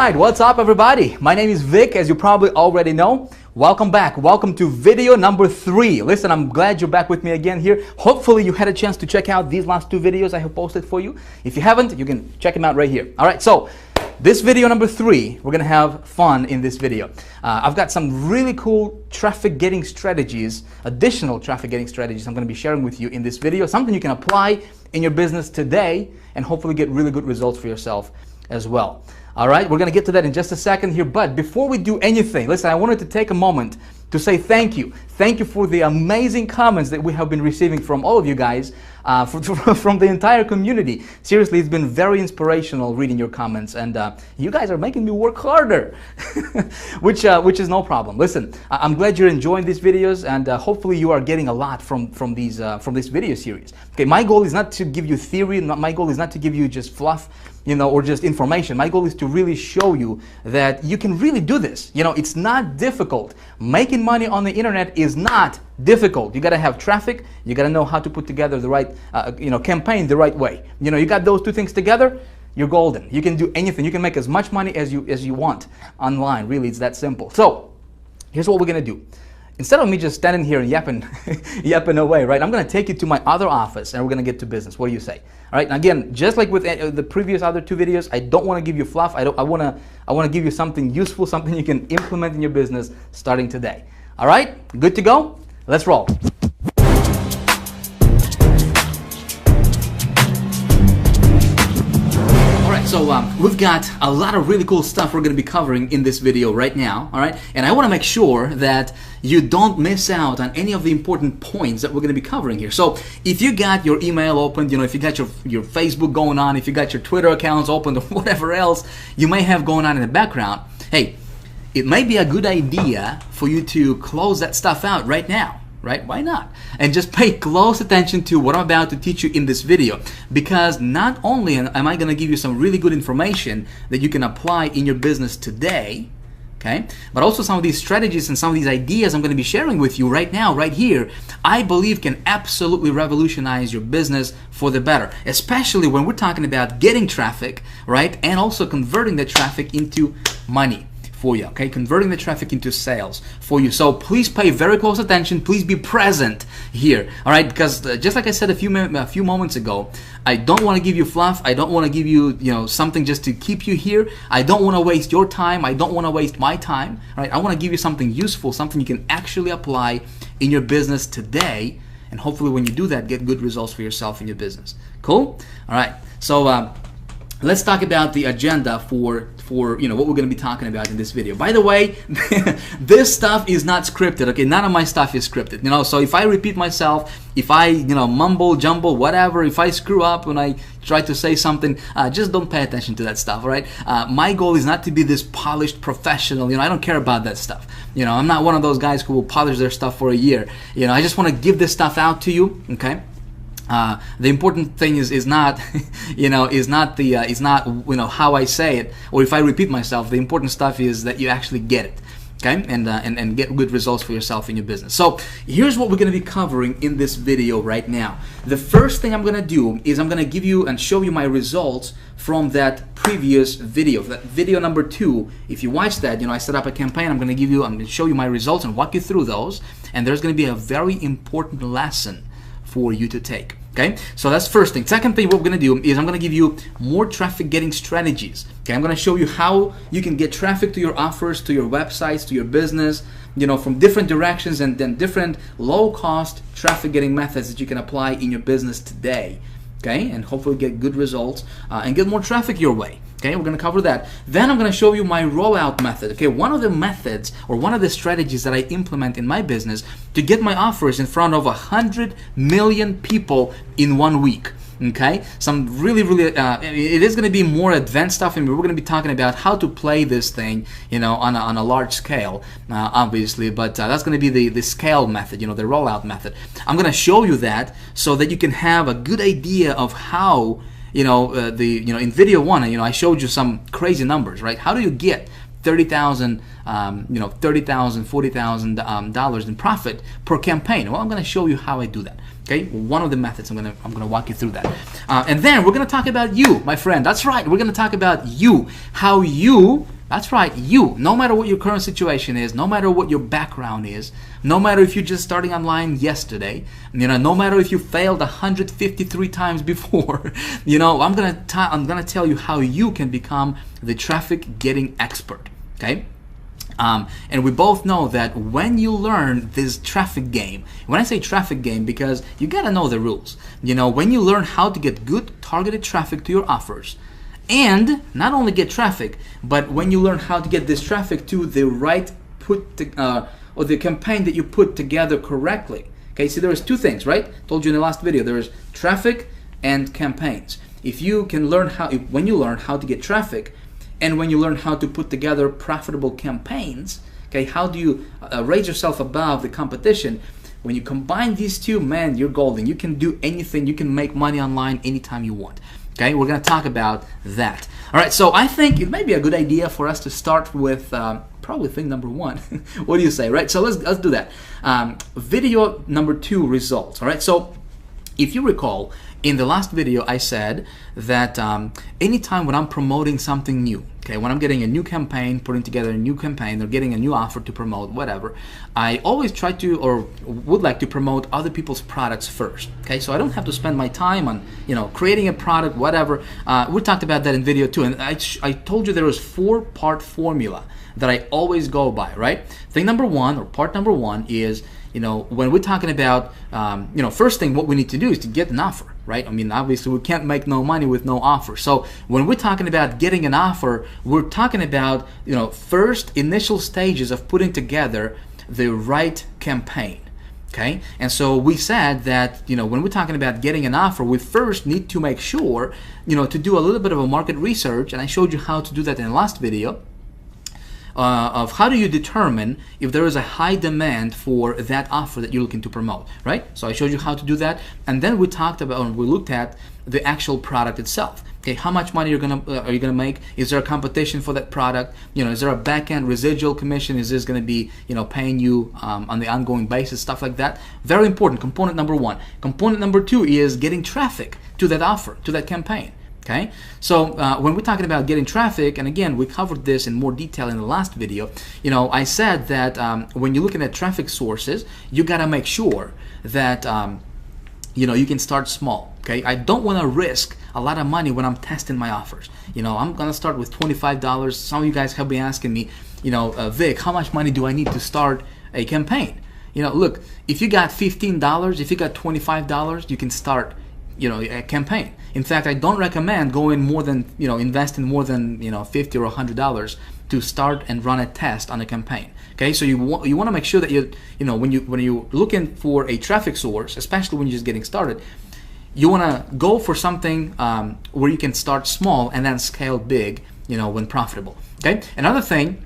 Alright, what's up everybody? My name is Vic, as you probably already know. Welcome back. Welcome to video number 3. Listen, I'm glad you're back with me again here. Hopefully you had a chance to check out these last 2 videos I have posted for you. If you haven't, you can check them out right here. Alright, so this video number 3, we're going to have fun in this video. I've got some really cool traffic getting strategies, additional traffic getting strategies I'm going to be sharing with you in this video. Something you can apply in your business today and hopefully get really good results for yourself as well. All right, we're going to get to that in just a second here. But before we do anything, listen, I wanted to take a moment to say thank you. Thank you for the amazing comments that we have been receiving from all of you guys, from the entire community. Seriously, it's been very inspirational reading your comments, and you guys are making me work harder, which is no problem. Listen, I'm glad you're enjoying these videos, and hopefully you are getting a lot from this video series. Okay, my goal is not to give you theory. My goal is not to give you just fluff, you know, or just information. My goal is to really show you that you can really do this. You know, it's not difficult. Making money on the internet is not difficult. You got to have traffic. You got to know how to put together the right, campaign the right way. You know, you got those 2 things together, you're golden. You can do anything. You can make as much money as you want online. Really, it's that simple. So here's what we're gonna do. Instead of me just standing here and yapping away, right? I'm gonna take you to my other office and we're gonna get to business. What do you say? All right. And again, just like with the previous other 2 videos, I don't want to give you fluff. I want to give you something useful, something you can implement in your business starting today. All right. Good to go. Let's roll. So we've got a lot of really cool stuff we're going to be covering in this video right now, all right? And I want to make sure that you don't miss out on any of the important points that we're going to be covering here. So if you got your email opened, you know, if you got your Facebook going on, if you got your Twitter accounts opened or whatever else you may have going on in the background, hey, it may be a good idea for you to close that stuff out right now. Right? Why not? And just pay close attention to what I'm about to teach you in this video, because not only am I going to give you some really good information that you can apply in your business today, okay, but also some of these strategies and some of these ideas I'm going to be sharing with you right now, right here, I believe can absolutely revolutionize your business for the better, especially when we're talking about getting traffic, right, and also converting the traffic into money for you, okay? Converting the traffic into sales for you. So please pay very close attention. Please be present here, all right? Because just like I said a few moments ago, I don't want to give you fluff. I don't want to give you, something just to keep you here. I don't want to waste your time. I don't want to waste my time, all right? I want to give you something useful, something you can actually apply in your business today, and hopefully when you do that, get good results for yourself in your business. Cool? All right. So let's talk about the agenda for what we're going to be talking about in this video. By the way, this stuff is not scripted, okay? None of my stuff is scripted, so if I repeat myself, if I, mumble, jumble, whatever, if I screw up when I try to say something, just don't pay attention to that stuff, all right? My goal is not to be this polished professional, I don't care about that stuff. I'm not one of those guys who will polish their stuff for a year. I just want to give this stuff out to you, okay? The important thing is not how I say it or if I repeat myself. The important stuff is that you actually get it, okay, and get good results for yourself in your business. So here's what we're going to be covering in this video right now. The first thing I'm going to do is I'm going to give you and show you my results from that previous video, that video number 2. If you watch that, I set up a campaign. I'm going to show you my results and walk you through those. And there's going to be a very important lesson for you to take. Okay, so that's first thing. Second thing, what we're going to do is I'm going to give you more traffic getting strategies. Okay, I'm going to show you how you can get traffic to your offers, to your websites, to your business, from different directions, and then different low-cost traffic getting methods that you can apply in your business today. Okay, and hopefully get good results and get more traffic your way. Okay, we're going to cover that. Then I'm going to show you my rollout method. Okay, one of the methods or one of the strategies that I implement in my business to get my offers in front of 100 million people in 1 week. Okay, some really, it is going to be more advanced stuff, and we're going to be talking about how to play this thing, on a large scale, obviously. But that's going to be the scale method, the rollout method. I'm going to show you that so that you can have a good idea of how. In video 1, I showed you some crazy numbers, right? How do you get $30,000, $40,000 in profit per campaign? Well, I'm going to show you how I do that. Okay, one of the methods. I'm gonna walk you through that, and then we're gonna talk about you, my friend. That's right. We're gonna talk about you, how you That's right, you. No matter what your current situation is, no matter what your background is, no matter if you're just starting online yesterday, no matter if you failed 153 times before, I'm gonna tell you how you can become the traffic getting expert. Okay. And we both know that when you learn this traffic game, when I say traffic game, because you gotta know the rules. When you learn how to get good targeted traffic to your offers, and not only get traffic, but when you learn how to get this traffic to the right or the campaign that you put together correctly. Okay, see, there's two things, right? Told you in the last video, there is traffic and campaigns. If you can learn when you learn how to get traffic, and when you learn how to put together profitable campaigns, okay, how do you raise yourself above the competition? When you combine these two, man, you're golden. You can do anything. You can make money online anytime you want. Okay, we're going to talk about that. All right, so I think it may be a good idea for us to start with probably thing number one. What do you say, right? So let's do that. Video number 2, results. All right, so if you recall, in the last video I said that anytime when I'm promoting something new, okay, when I'm getting a new campaign, putting together a new campaign, or getting a new offer to promote, whatever, I always try to, or would like to, promote other people's products first. Okay, so I don't have to spend my time on, creating a product, whatever. We talked about that in video 2, and I told you there was 4-part formula that I always go by, right? Thing number 1, or part number 1, is when we're talking about, first thing what we need to do is to get an offer, right? I mean, obviously we can't make no money with no offer. So when we're talking about getting an offer, we're talking about, first initial stages of putting together the right campaign. Okay, and so we said that when we're talking about getting an offer, we first need to make sure to do a little bit of a market research, and I showed you how to do that in the last video. Of how do you determine if there is a high demand for that offer that you're looking to promote, right? So I showed you how to do that, and then we looked at the actual product itself. Okay, how much money are you gonna make? Is there a competition for that product? Is there a back-end residual commission? Is this gonna be paying you on the ongoing basis, stuff like that? Very important. Component number 1. Component number 2 is getting traffic to that offer, to that campaign. Okay, so when we're talking about getting traffic, and again, we covered this in more detail in the last video, I said that when you're looking at traffic sources, you gotta make sure that you can start small. Okay, I don't want to risk a lot of money when I'm testing my offers. I'm gonna start with $25. Some of you guys have been asking me, Vic, how much money do I need to start a campaign? Look, if you got $15, if you got $25, you can start a campaign. In fact, I don't recommend going more than, investing more than, $50 or $100 to start and run a test on a campaign. Okay, so you want to make sure that when you're looking for a traffic source, especially when you're just getting started, you want to go for something where you can start small and then scale big, when profitable. Okay, another thing,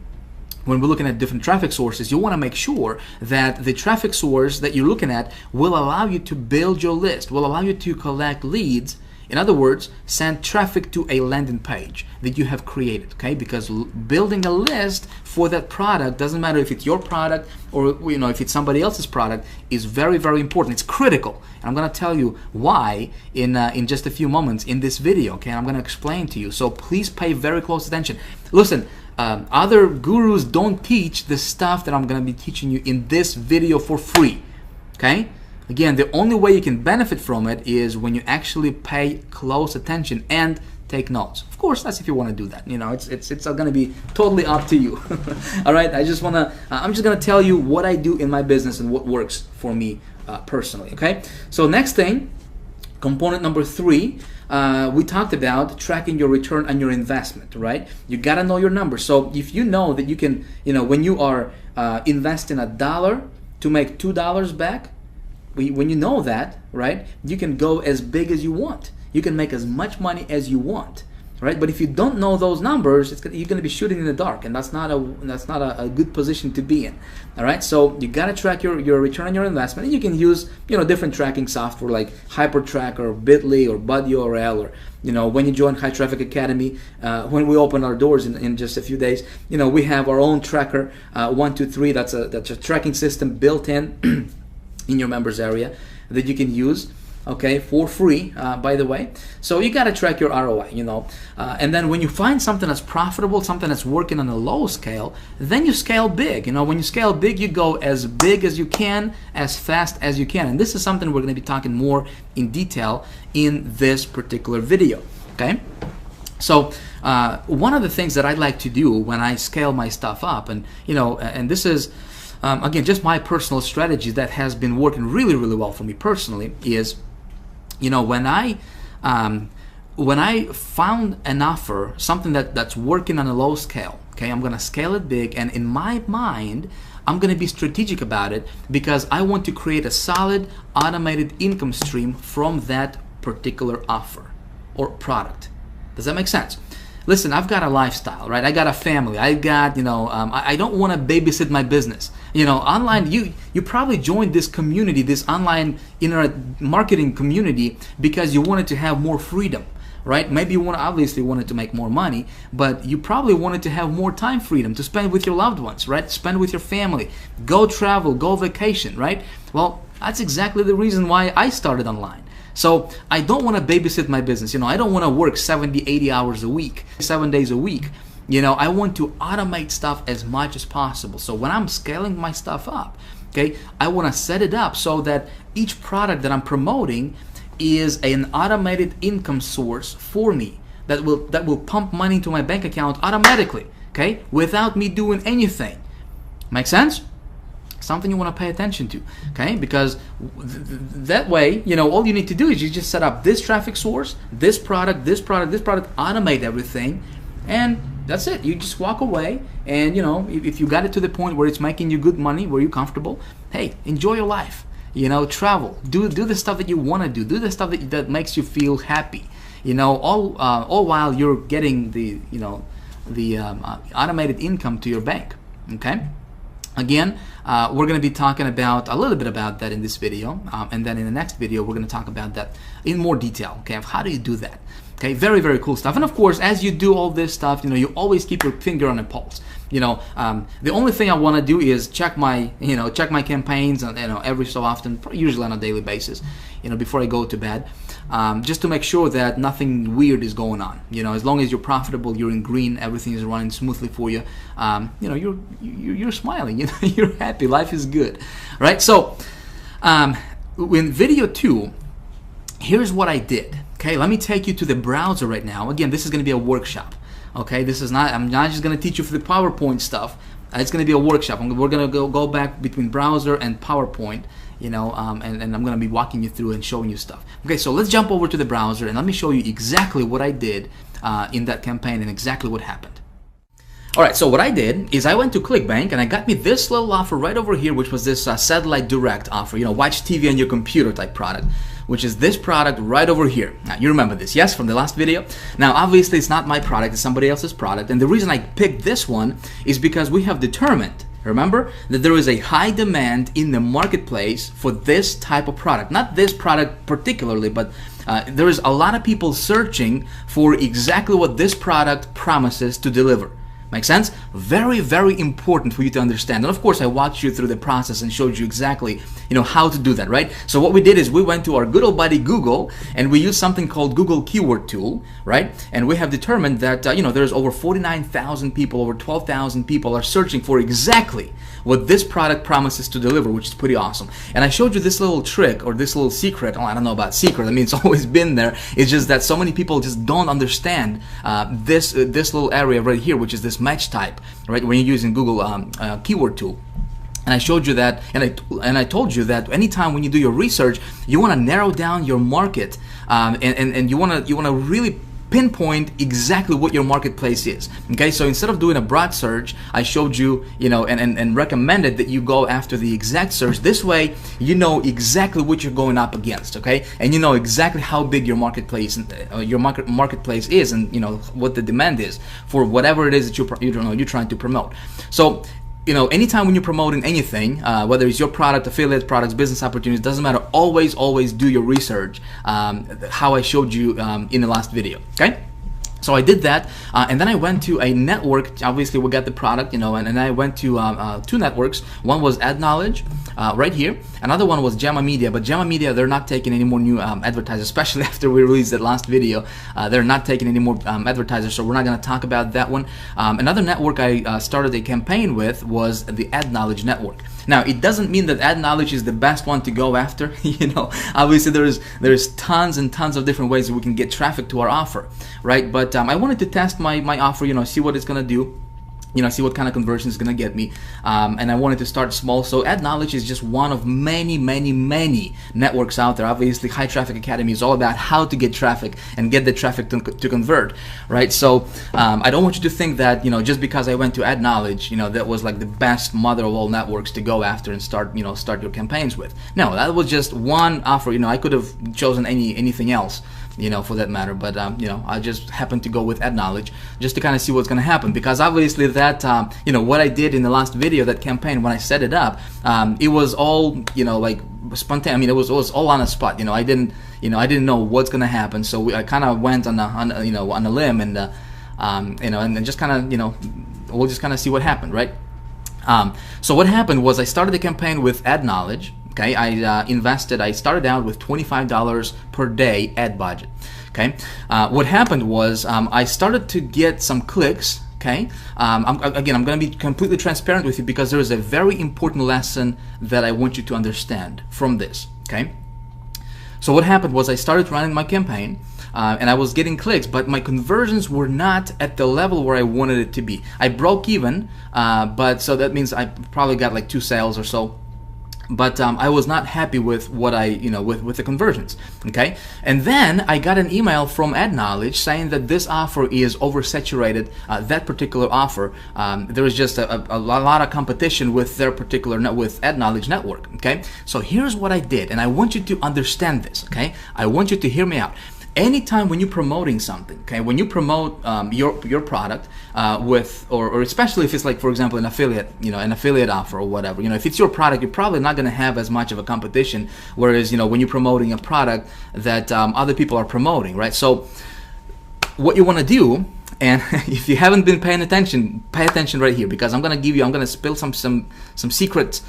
when we're looking at different traffic sources, you want to make sure that the traffic source that you're looking at will allow you to build your list, will allow you to collect leads. In other words, send traffic to a landing page that you have created, okay? Because building a list for that product, doesn't matter if it's your product or if it's somebody else's product, is very, very important. It's critical. And I'm going to tell you why in just a few moments in this video, okay? I'm going to explain to you. So please pay very close attention. Listen, other gurus don't teach the stuff that I'm going to be teaching you in this video for free, okay? Again, the only way you can benefit from it is when you actually pay close attention and take notes. Of course, that's if you want to do that. It's going to be totally up to you. All right, I'm just going to tell you what I do in my business and what works for me personally. Okay, so next thing, component number 3. We talked about tracking your return on your investment, right? You gotta know your numbers. So if you know that you can, when you are investing $1 to make $2 back, when you know that, right, you can go as big as you want. You can make as much money as you want, right? But if you don't know those numbers, you're going to be shooting in the dark, and that's not a good position to be in. All right, so you got to track your return on your investment, and you can use different tracking software like HyperTrack or Bitly or BuddyURL, or when you join High Traffic Academy, when we open our doors in just a few days, we have our own tracker, 123. That's a tracking system built in your members area that you can use. okay, for free, by the way. So you got to track your ROI, you know. And then when you find something that's profitable, something that's working on a low scale, then you scale big. You know, when you scale big, you go as big as you can, as fast as you can. And this is something we're going to be talking more in detail in this particular video, okay? So one of the things that I like to do when I scale my stuff up, and you know, and this is again just my personal strategy that has been working really, really well for me personally, is, you know, when I found an offer, something that's working on a low scale, okay, I'm gonna scale it big, and in my mind, I'm gonna be strategic about it because I want to create a solid automated income stream from that particular offer or product. Does that make sense? Listen, I've got a lifestyle, right? I got a family. I got, you know, I don't want to babysit my business. You know, online, you probably joined this community, this online internet marketing community, because you wanted to have more freedom, right? Maybe you obviously wanted to make more money, but you probably wanted to have more time freedom to spend with your loved ones, right? Spend with your family, go travel, go vacation, right? Well, that's exactly the reason why I started online. So I don't want to babysit my business. You know, I don't want to work 70, 80 hours a week, 7 days a week. You know, I want to automate stuff as much as possible. So when I'm scaling my stuff up, okay, I want to set it up so that each product that I'm promoting is an automated income source for me that will pump money into my bank account automatically, okay, without me doing anything. Make sense? Something you want to pay attention to, okay? Because that way, you know, all you need to do is you just set up this traffic source, this product, automate everything, and that's it. You just walk away, and you know, if you got it to the point where it's making you good money, where you're comfortable, hey, enjoy your life. You know, travel, do the stuff that you want to do the stuff that makes you feel happy. You know, all while you're getting the, you know, the automated income to your bank, okay? Again, we're going to be talking about a little bit about that in this video, and then in the next video we're going to talk about that in more detail, okay, of how do you do that. Okay, very, very cool stuff. And of course, as you do all this stuff, you know, you always keep your finger on the pulse. You know, the only thing I want to do is check my campaigns, and, you know, every so often, usually on a daily basis, you know, before I go to bed, just to make sure that nothing weird is going on. You know, as long as you're profitable, you're in green, everything is running smoothly for you. You know, you're smiling. You know, you're happy. Life is good, right? So, in video 2, here's what I did. Okay, let me take you to the browser right now. Again, this is going to be a workshop. Okay, this is not, I'm not just going to teach you for the PowerPoint stuff. It's going to be a workshop. We're going to go back between browser and PowerPoint, you know, and I'm going to be walking you through and showing you stuff. Okay, so let's jump over to the browser and let me show you exactly what I did in that campaign and exactly what happened. Alright, so what I did is I went to Clickbank and I got me this little offer right over here, which was this satellite direct offer, you know, watch TV on your computer type product, which is this product right over here. Now, you remember this, yes, from the last video? Now, obviously, it's not my product, it's somebody else's product, and the reason I picked this one is because we have determined, remember, that there is a high demand in the marketplace for this type of product. Not this product particularly, but there is a lot of people searching for exactly what this product promises to deliver. Make sense? Very, very important for you to understand. And of course, I walked you through the process and showed you exactly, you know, how to do that, right? So what we did is we went to our good old buddy Google and we used something called Google Keyword Tool, right? And we have determined that, you know, there's over 49,000 people, over 12,000 people are searching for exactly what this product promises to deliver, which is pretty awesome. And I showed you this little trick or this little secret. Oh, I don't know about secret. I mean, it's always been there. It's just that so many people just don't understand this little area right here, which is this match type, right? When you're using Google Keyword Tool. And I showed you that, and I told you that anytime when you do your research, you want to narrow down your market, and you want to really pinpoint exactly what your marketplace is. Okay, so instead of doing a broad search, I showed you, you know, and recommended that you go after the exact search. This way, you know exactly what you're going up against. Okay, and you know exactly how big your marketplace marketplace is, and you know what the demand is for whatever it is that you're trying to promote. So, you know, anytime when you're promoting anything, whether it's your product, affiliate products, business opportunities, doesn't matter, always do your research, how I showed you in the last video, okay? So I did that, and then I went to a network. Obviously, we got the product, you know, and I went to 2 networks. One was Ad Knowledge, right here. Another one was Gemma Media, but Gemma Media, they're not taking any more new advertisers, especially after we released that last video. They're not taking any more advertisers, so we're not going to talk about that one. Another network I started a campaign with was the Ad Knowledge Network. Now, it doesn't mean that Ad Knowledge is the best one to go after. You know, obviously there's tons and tons of different ways that we can get traffic to our offer, right? But I wanted to test my offer, you know, see what it's gonna do, you know, see what kind of conversion it's gonna get me, and I wanted to start small. So Ad Knowledge is just one of many networks out there. Obviously, High Traffic Academy is all about how to get traffic and get the traffic to convert, right? So I don't want you to think that, you know, just because I went to Ad Knowledge, you know, that was like the best mother of all networks to go after and start your campaigns with. No, that was just one offer. You know, I could have chosen anything else, you know, for that matter, but you know, I just happened to go with Ad Knowledge just to kind of see what's going to happen, because obviously that you know, what I did in the last video, that campaign, when I set it up, it was all, you know, like spontaneous. I mean, it was all on the spot. You know, I didn't know what's going to happen, so I kind of went on a limb, and you know, and just kind of, you know, we'll just kind of see what happened, right? So what happened was I started the campaign with Ad Knowledge. Okay, I started out with $25 per day ad budget. Okay, what happened was I started to get some clicks. Okay, I'm going to be completely transparent with you, because there is a very important lesson that I want you to understand from this. Okay, so what happened was I started running my campaign, and I was getting clicks, but my conversions were not at the level where I wanted it to be. I broke even, but so that means I probably got like 2 sales or so. But I was not happy with what with the conversions. Okay, and then I got an email from Ad Knowledge saying that this offer is oversaturated. That particular offer, there was just a lot of competition with their particular with Ad Knowledge network. Okay, so here's what I did, and I want you to understand this. Okay, I want you to hear me out. Anytime when you're promoting something, okay, when you promote your product with, or especially if it's like, for example, an affiliate offer or whatever, you know, if it's your product, you're probably not going to have as much of a competition. Whereas, you know, when you're promoting a product that other people are promoting, right? So what you want to do, and if you haven't been paying attention, pay attention right here, because I'm going to spill some secrets,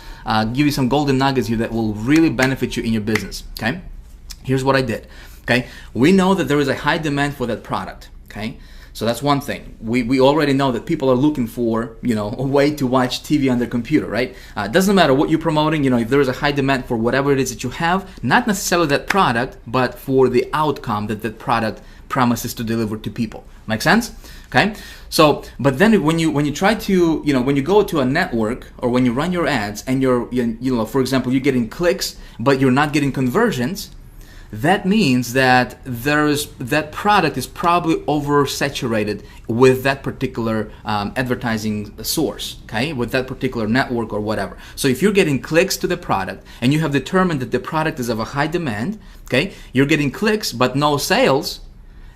give you some golden nuggets here that will really benefit you in your business. Okay, here's what I did. Okay, we know that there is a high demand for that product. Okay, so that's one thing. We already know that people are looking for, you know, a way to watch TV on their computer, right? It doesn't matter what you're promoting. You know, if there is a high demand for whatever it is that you have, not necessarily that product, but for the outcome that that product promises to deliver to people. Make sense? Okay, so but then when you try to, you know, when you go to a network or when you run your ads and you know, for example, you're getting clicks but you're not getting conversions, that means that that product is probably oversaturated with that particular advertising source, okay, with that particular network or whatever. So if you're getting clicks to the product and you have determined that the product is of a high demand, okay, you're getting clicks but no sales,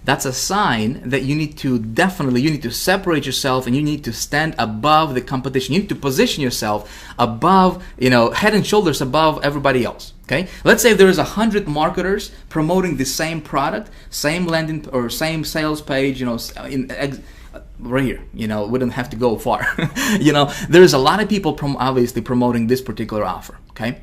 that's a sign that you need to separate yourself, and you need to stand above the competition. You need to position yourself above, you know, head and shoulders above everybody else. Okay, let's say there is 100 marketers promoting the same product, same landing or same sales page, you know, right here, you know, we don't have to go far. You know, there's a lot of people obviously promoting this particular offer. Okay,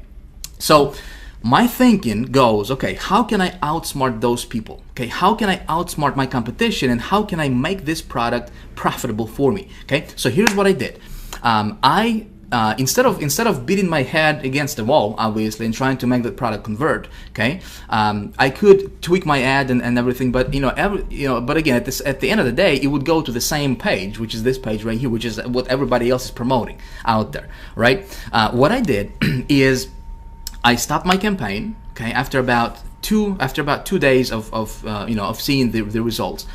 so my thinking goes, okay, how can I outsmart those people? Okay, how can I outsmart my competition, and how can I make this product profitable for me? Okay, so here's what I did. Instead of beating my head against the wall, obviously, and trying to make the product convert, okay, I could tweak my ad and everything, but but again, at the end of the day, it would go to the same page, which is this page right here, which is what everybody else is promoting out there, right? What I did is I stopped my campaign, okay, after about 2 days of seeing the results.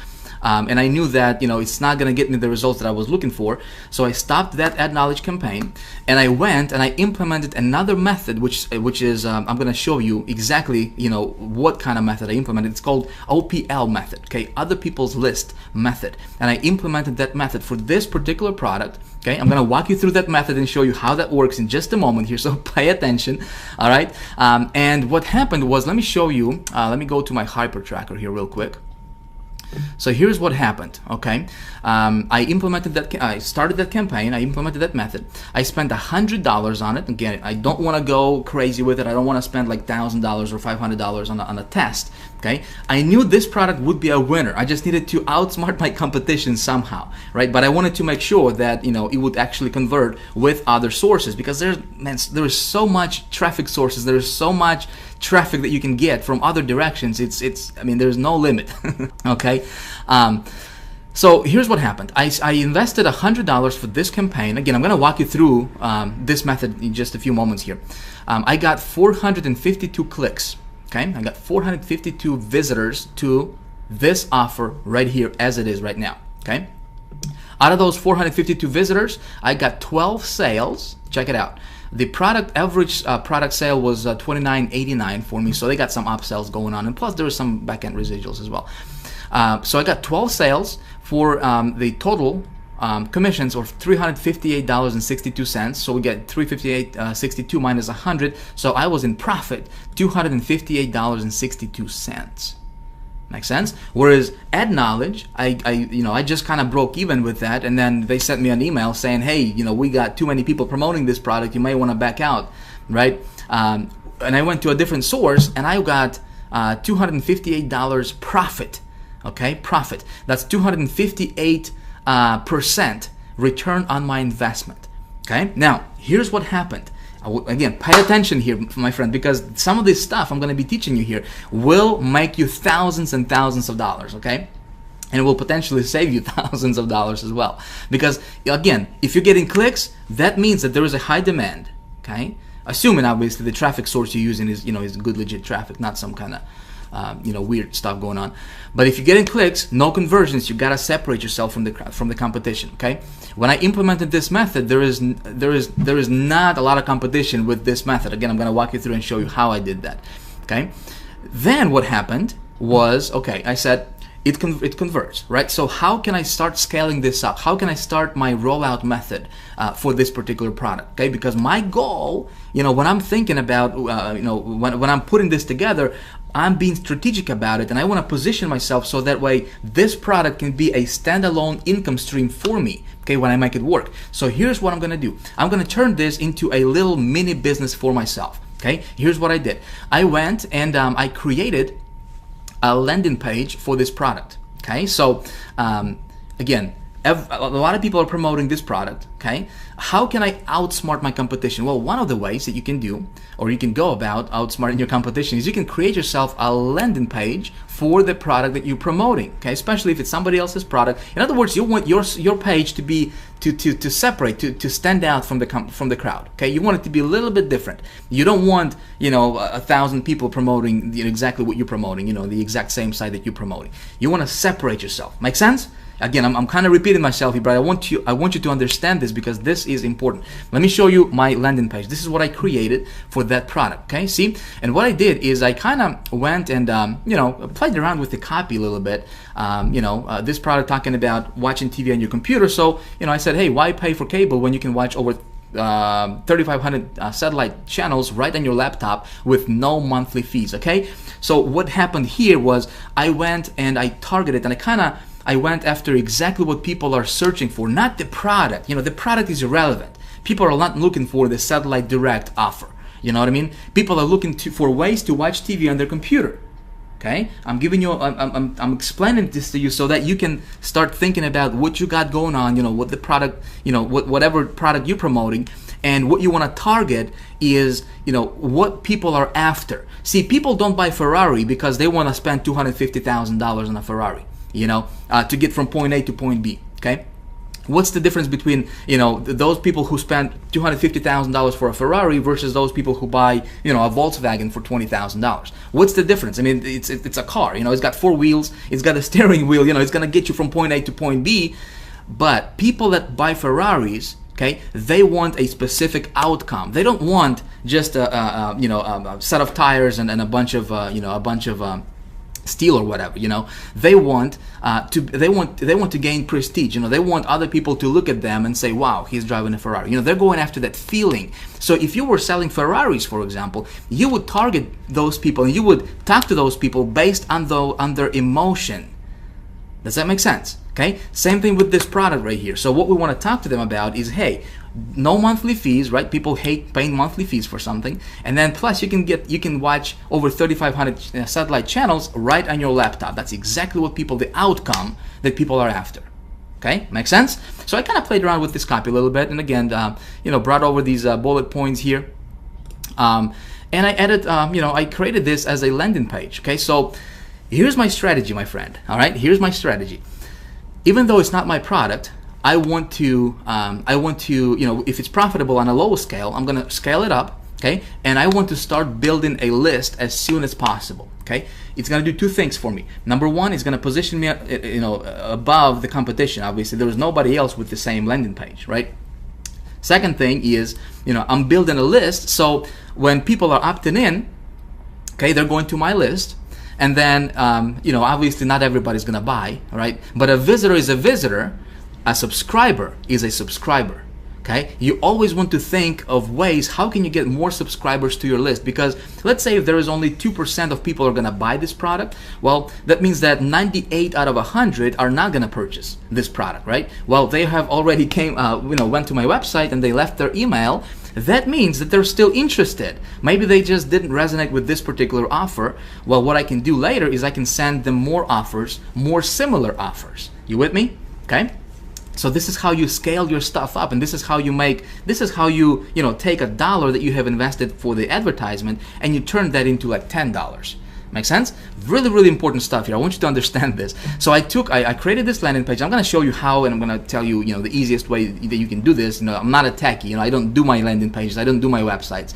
And I knew that, you know, it's not going to get me the results that I was looking for. So I stopped that Ad Knowledge campaign, and I went and I implemented another method, which is I'm going to show you exactly, you know, what kind of method I implemented. It's called OPL method, okay, other people's list method. And I implemented that method for this particular product. Okay, I'm going to walk you through that method and show you how that works in just a moment here, so pay attention, all right? And what happened was, let me show you, let me go to my hyper tracker here real quick. So here's what happened, okay? I started that campaign, I implemented that method. I spent $100 on it. Again, I don't want to go crazy with it. I don't want to spend like $1,000 or $500 on a test, okay? I knew this product would be a winner. I just needed to outsmart my competition somehow, right? But I wanted to make sure that, you know, it would actually convert with other sources, because there is so much traffic sources, there is so much traffic that you can get from other directions. I mean, there's no limit. Okay. So here's what happened. I invested $100 for this campaign. Again, I'm going to walk you through this method in just a few moments here. I got 452 clicks. Okay, I got 452 visitors to this offer right here as it is right now. Okay, out of those 452 visitors, I got 12 sales. Check it out. The average product sale was $29.89 for me, so they got some upsells going on, and plus there was some back-end residuals as well. So I got 12 sales for the total commissions of $358.62. So we get $358.62 minus 100. So I was in profit $258.62. Makes sense? Whereas Ad Knowledge, I just kind of broke even with that, and then they sent me an email saying, hey, you know, we got too many people promoting this product, you may want to back out, right? And I went to a different source and I got $258 profit. Okay, profit. That's 258% return on my investment. Okay, now here's what happened. Again, pay attention here, my friend, because some of this stuff I'm going to be teaching you here will make you thousands and thousands of dollars, okay? And it will potentially save you thousands of dollars as well. Because, again, if you're getting clicks, that means that there is a high demand, okay? Assuming, obviously, the traffic source you're using is, is good, legit traffic, not some kind of weird stuff going on. But if you're getting clicks, no conversions, you gotta separate yourself from the competition. Okay. When I implemented this method, there is not a lot of competition with this method. Again, I'm gonna walk you through and show you how I did that. Okay. Then what happened was, okay, I said it converts, right? So how can I start scaling this up? How can I start my rollout method for this particular product? Okay, because my goal, when I'm thinking about, when I'm putting this together, I'm being strategic about it, and I want to position myself so that way this product can be a standalone income stream for me, okay, when I make it work. So here's what I'm going to do. I'm going to turn this into a little mini business for myself, okay? Here's what I did. I went and I created a landing page for this product, okay? So again, a lot of people are promoting this product, okay? How can I outsmart my competition? Well, one of the ways that you can do, or you can go about outsmarting your competition, is you can create yourself a landing page for the product that you're promoting, okay? Especially if it's somebody else's product. In other words, you want your page to be to separate, to stand out from the crowd, okay? You want it to be a little bit different. You don't want 1,000 people promoting exactly what you're promoting, the exact same site that you're promoting. You want to separate yourself. Make sense? Again, I'm kind of repeating myself here, but I want you to understand this because this is important. Let me show you my landing page. This is what I created for that product. Okay, see? And what I did is I kind of went and played around with the copy a little bit. This product talking about watching TV on your computer. So I said, hey, why pay for cable when you can watch over 3,500 satellite channels right on your laptop with no monthly fees? Okay. So what happened here was I went and I targeted, and I went after exactly what people are searching for, not the product. The product is irrelevant. People are not looking for the satellite direct offer. You know what I mean? People are looking for ways to watch TV on their computer. Okay? I'm giving you, I'm explaining this to you so that you can start thinking about what you got going on. What the product, whatever product you're promoting, and what you want to target is, what people are after. See, people don't buy Ferrari because they want to spend $250,000 on a Ferrari. To get from point A to point B, okay? What's the difference between, those people who spend $250,000 for a Ferrari versus those people who buy, a Volkswagen for $20,000? What's the difference? I mean, it's a car, it's got four wheels, it's got a steering wheel, it's gonna get you from point A to point B, but people that buy Ferraris, okay, they want a specific outcome. They don't want just a set of tires and a bunch of, steel or whatever. They want to gain prestige. They want other people to look at them and say, wow, he's driving a Ferrari. They're going after that feeling. So if you were selling Ferraris, for example, you would target those people and you would talk to those people based on their emotion. Does that make sense? Okay, same thing with this product right here. So what we want to talk to them about is, hey, no monthly fees, right? People hate paying monthly fees for something, and then plus you can watch over 3,500 satellite channels right on your laptop. That's exactly what the outcome that people are after. Okay, make sense? So I kind of played around with this copy a little bit, and again, brought over these bullet points here, and I added, I created this as a landing page. Okay, so here's my strategy, my friend. All right, here's my strategy. Even though it's not my product, I want to, if it's profitable on a low scale, I'm gonna scale it up, okay? And I want to start building a list as soon as possible, okay? It's gonna do two things for me. Number one, it's gonna position me, above the competition. Obviously, there was nobody else with the same landing page, right? Second thing is, I'm building a list, so when people are opting in, okay, they're going to my list. And then, obviously not everybody's gonna buy, right? But a visitor is a visitor, a subscriber is a subscriber, okay? You always want to think of ways, how can you get more subscribers to your list? Because let's say if there is only 2% of people are gonna buy this product, well, that means that 98 out of 100 are not gonna purchase this product, right? Well, they have already went to my website and they left their email. That means that they're still interested. Maybe they just didn't resonate with this particular offer. Well, what I can do later is I can send them more offers, more similar offers. You with me? Okay? So this is how you scale your stuff up, and this is how you take $1 that you have invested for the advertisement and you turn that into like $10. Make sense? Really, really important stuff here. I want you to understand this. So I created this landing page. I'm going to show you how, and I'm going to tell you, the easiest way that you can do this. I'm not a techie. I don't do my landing pages. I don't do my websites.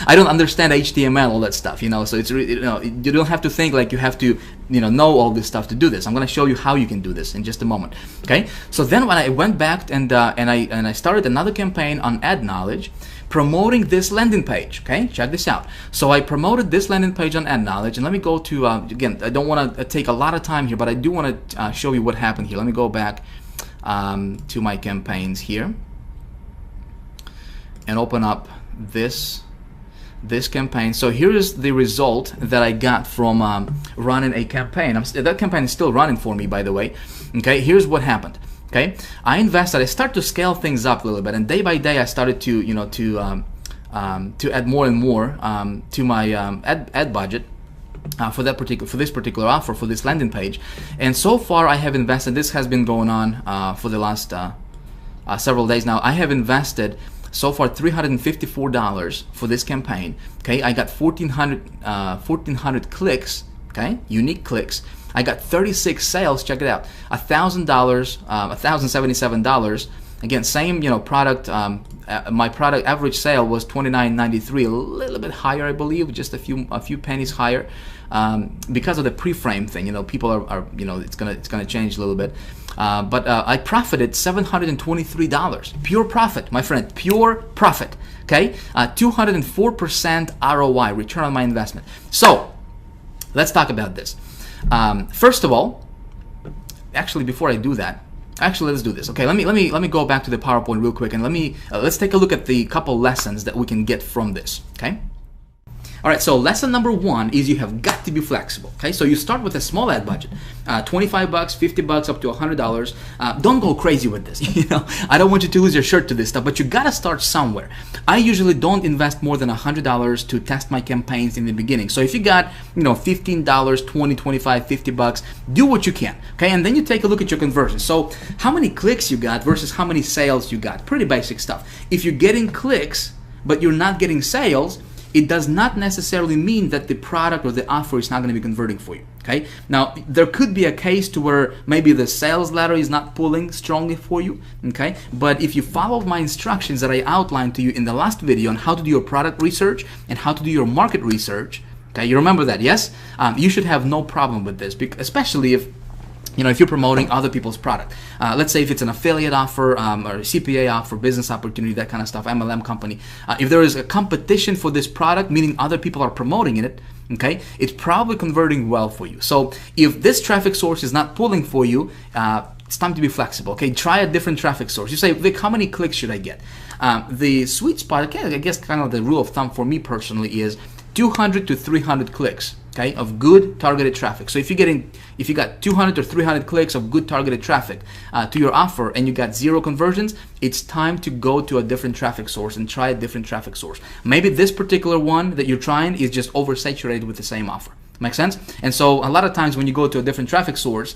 I don't understand HTML, all that stuff. So it's really, you don't have to think like you have to, know all this stuff to do this. I'm going to show you how you can do this in just a moment. Okay? So then when I went back and I started another campaign on Ad Knowledge, promoting this landing page. Okay, check this out. So I promoted this landing page on Ad Knowledge, and let me go to again, I don't want to take a lot of time here, but I do want to show you what happened here. Let me go back to my campaigns here and open up this campaign. So here is the result that I got from running a campaign. That campaign is still running for me, by the way. Okay, here's what happened. Okay, I started to scale things up a little bit, and day by day I started to add more and more to my ad budget for this particular offer, for this landing page. And so far I have invested, this has been going on for the last several days now. I have invested so far $354 for this campaign. Okay, I got 1,400 clicks, okay, unique clicks. I got 36 sales. Check it out. $1,000, $1,077. Again, same product. My product average sale was $29.93, a little bit higher, I believe, just a few pennies higher, because of the pre-frame thing. People are it's gonna change a little bit. But I profited $723. Pure profit, my friend. Pure profit. Okay, 204% ROI, return on my investment. So let's talk about this. First of all, actually, before I do that, let's do this. Okay, let me go back to the PowerPoint real quick, and let's take a look at the couple lessons that we can get from this. Okay. All right, so lesson number one is you have got to be flexible. Okay, so you start with a small ad budget, $25, $50, up to $100. Don't go crazy with this. I don't want you to lose your shirt to this stuff, but you gotta start somewhere. I usually don't invest more than $100 to test my campaigns in the beginning. So if you got, $15, $20, $25, $50, do what you can. Okay, and then you take a look at your conversion. So how many clicks you got versus how many sales you got? Pretty basic stuff. If you're getting clicks but you're not getting sales, it does not necessarily mean that the product or the offer is not going to be converting for you. Okay. Now there could be a case to where maybe the sales ladder is not pulling strongly for you. Okay. But if you follow my instructions that I outlined to you in the last video on how to do your product research and how to do your market research, okay, you remember that, yes? You should have no problem with this, especially if you're promoting other people's product. Let's say if it's an affiliate offer or a CPA offer, business opportunity, that kind of stuff, MLM company. If there is a competition for this product, meaning other people are promoting it, okay, it's probably converting well for you. So if this traffic source is not pulling for you, it's time to be flexible. Okay, try a different traffic source. You say, Vic, how many clicks should I get? The sweet spot, okay, I guess kind of the rule of thumb for me personally is 200 to 300 clicks. okay, of good targeted traffic. So if you got 200 or 300 clicks of good targeted traffic to your offer and you got 0 conversions, it's time to go to a different traffic source and try a different traffic source. Maybe this particular one that you're trying is just oversaturated with the same offer. Make sense? And so a lot of times when you go to a different traffic source,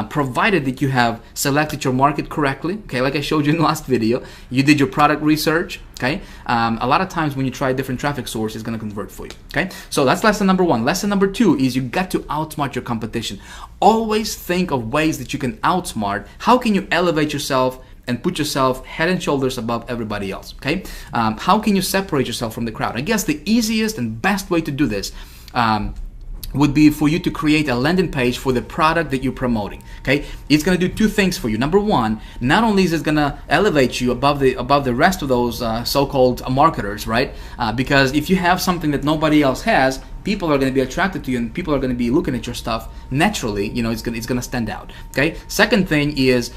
provided that you have selected your market correctly, okay, like I showed you in the last video, you did your product research, okay, a lot of times when you try a different traffic source, it's going to convert for you, okay? So that's lesson number 1. Lesson number 2 is you got to outsmart your competition. Always think of ways that you can outsmart. How can you elevate yourself and put yourself head and shoulders above everybody else, okay? How can you separate yourself from the crowd? I guess the easiest and best way to do this would be for you to create a landing page for the product that you're promoting. Okay, it's going to do 2 things for you. Number 1, not only is it going to elevate you above the rest of those so-called marketers, right? Because if you have something that nobody else has, people are going to be attracted to you, and people are going to be looking at your stuff naturally. You know, it's going to stand out. Okay. Second thing is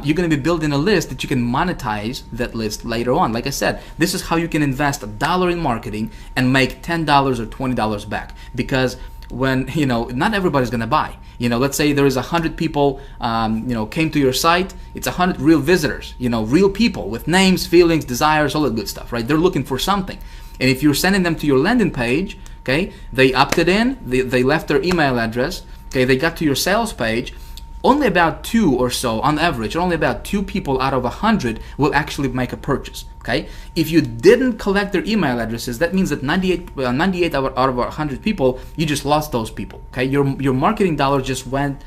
you're going to be building a list that you can monetize that list later on. Like I said, this is how you can invest $1 in marketing and make $10 or $20 back, because when, you know, not everybody's gonna buy. You know, let's say there is 100 people, you know, came to your site. It's 100 real visitors, you know, real people with names, feelings, desires, all that good stuff, right? They're looking for something. And if you're sending them to your landing page, okay, they opted in, they left their email address, okay, they got to your sales page. Only about 2 or so, on average, only about 2 people out of 100 will actually make a purchase. Okay, if you didn't collect their email addresses, that means that 98 out of 100 people, you just lost those people. Okay, your marketing dollar just went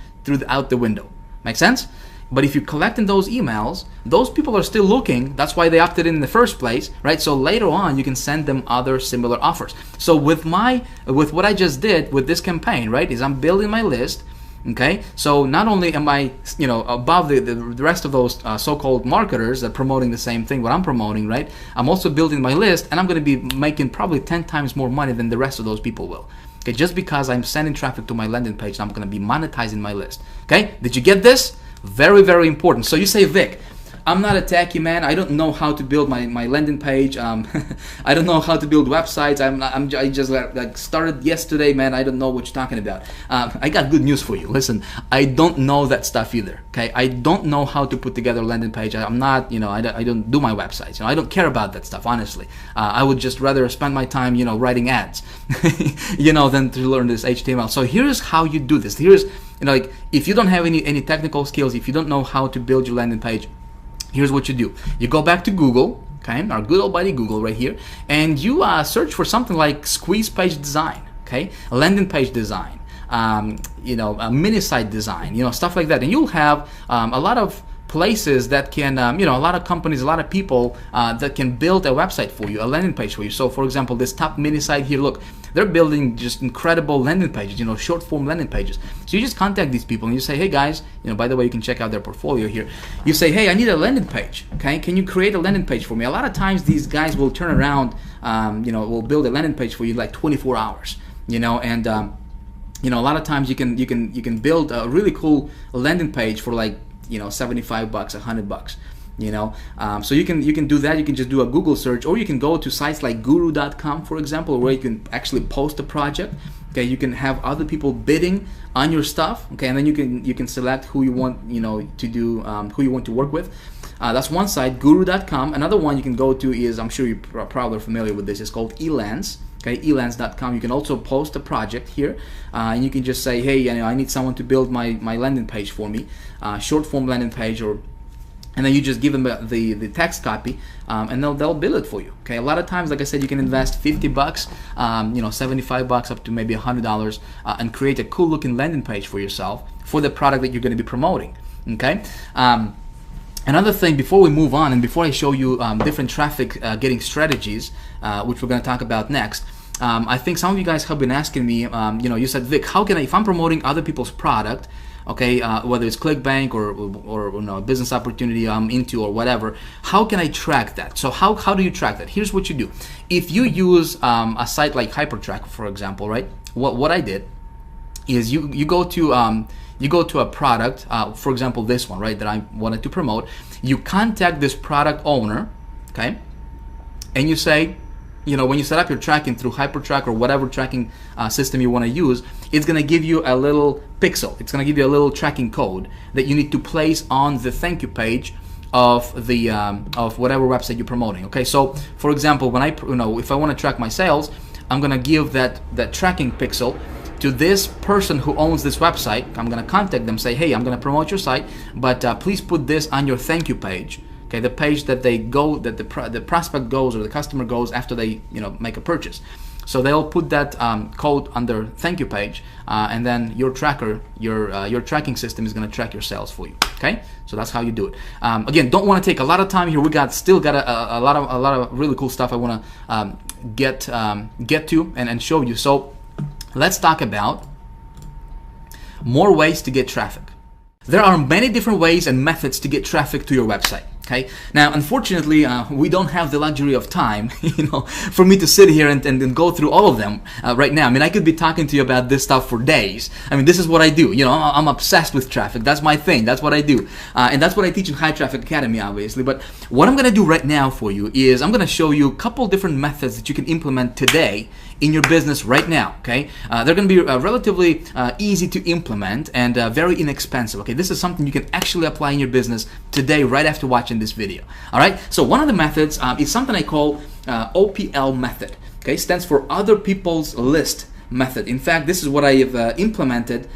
out the window. Make sense? But if you're collecting those emails, those people are still looking. That's why they opted in the first place, right? So later on, you can send them other similar offers. So with what I just did with this campaign, right, is I'm building my list. Okay, so not only am I, you know, above the rest of those so-called marketers that are promoting the same thing what I'm promoting, right? I'm also building my list, and I'm going to be making probably 10 times more money than the rest of those people will. Okay, just because I'm sending traffic to my landing page, I'm going to be monetizing my list. Okay, did you get this? Very, very important. So you say, Vic, I'm not a techie, man. I don't know how to build my landing page. I don't know how to build websites. I just like started yesterday, man. I don't know what you're talking about. I got good news for you. Listen, I don't know that stuff either. Okay, I don't know how to put together a landing page. I'm not, you know, I don't do my websites. You know, I don't care about that stuff, honestly. I would just rather spend my time, you know, writing ads, you know, than to learn this HTML. So here's how you do this. Here's, you know, like if you don't have any technical skills, if you don't know how to build your landing page, here's what you do. You go back to Google, okay, our good old buddy Google right here, and you search for something like squeeze page design, okay, a landing page design, you know, a mini site design, you know, stuff like that. And you'll have a lot of places that can, you know, a lot of companies, a lot of people that can build a website for you, a landing page for you. So for example, this top mini site here, look, they're building just incredible landing pages, you know, short form landing pages. So you just contact these people and you say, hey guys, you know, by the way, you can check out their portfolio here. You say, hey, I need a landing page, okay? Can you create a landing page for me? A lot of times these guys will turn around, you know, will build a landing page for you like 24 hours, you know, and you know, a lot of times you can build a really cool landing page for like, you know, $75, $100, you know. So you can do that. You can just do a Google search, or you can go to sites like guru.com, for example, where you can actually post a project. Okay, you can have other people bidding on your stuff. Okay, and then you can select who you want, you know, to do, who you want to work with. That's one site, guru.com. Another one you can go to is, I'm sure you're probably familiar with this, it's called Elance. Okay, elance.com. You can also post a project here, and you can just say, hey, you know, I need someone to build my landing page for me, short form landing page, and then you just give them the text copy, and they'll build it for you. Okay, a lot of times, like I said, you can invest $50, you know, $75 up to maybe $100, and create a cool looking landing page for yourself for the product that you're going to be promoting. Okay. Another thing, before we move on and before I show you different traffic getting strategies, which we're going to talk about next, I think some of you guys have been asking me, you know, you said, Vic, how can I, if I'm promoting other people's product, okay, whether it's Clickbank or you know, a business opportunity I'm into or whatever, how can I track that? So how do you track that? Here's what you do. If you use a site like Hypertrack, for example, right? What I did is you go to a product, for example, this one, right, that I wanted to promote. You contact this product owner, okay, and you say, when you set up your tracking through HyperTrack or whatever tracking system you want to use, it's going to give you a little pixel. It's going to give you a little tracking code that you need to place on the thank you page of the of whatever website you're promoting. Okay, so for example, when if I want to track my sales, I'm going to give that tracking pixel to this person who owns this website. I'm going to contact them, say, hey, I'm going to promote your site, but please put this on your thank you page. Okay, the page that the prospect goes or the customer goes after they make a purchase. So they'll put that code on their thank you page, and then your tracker, your tracking system is going to track your sales for you. Okay, so that's how you do it. Again, don't want to take a lot of time here. We still got a lot of really cool stuff I want to get to and show you. So let's talk about more ways to get traffic. There are many different ways and methods to get traffic to your website. Okay. Now, unfortunately, we don't have the luxury of time, for me to sit here and go through all of them right now. I mean, I could be talking to you about this stuff for days. I mean, this is what I do. I'm obsessed with traffic. That's my thing. That's what I do, and that's what I teach in High Traffic Academy, obviously. But what I'm going to do right now for you is I'm going to show you a couple different methods that you can implement today in your business right now. Okay, they're going to be relatively easy to implement and very inexpensive. Okay, this is something you can actually apply in your business today, right after watching this video. All right, so one of the methods is something I call OPL method. Okay, stands for other people's list method. In fact, this is what I have implemented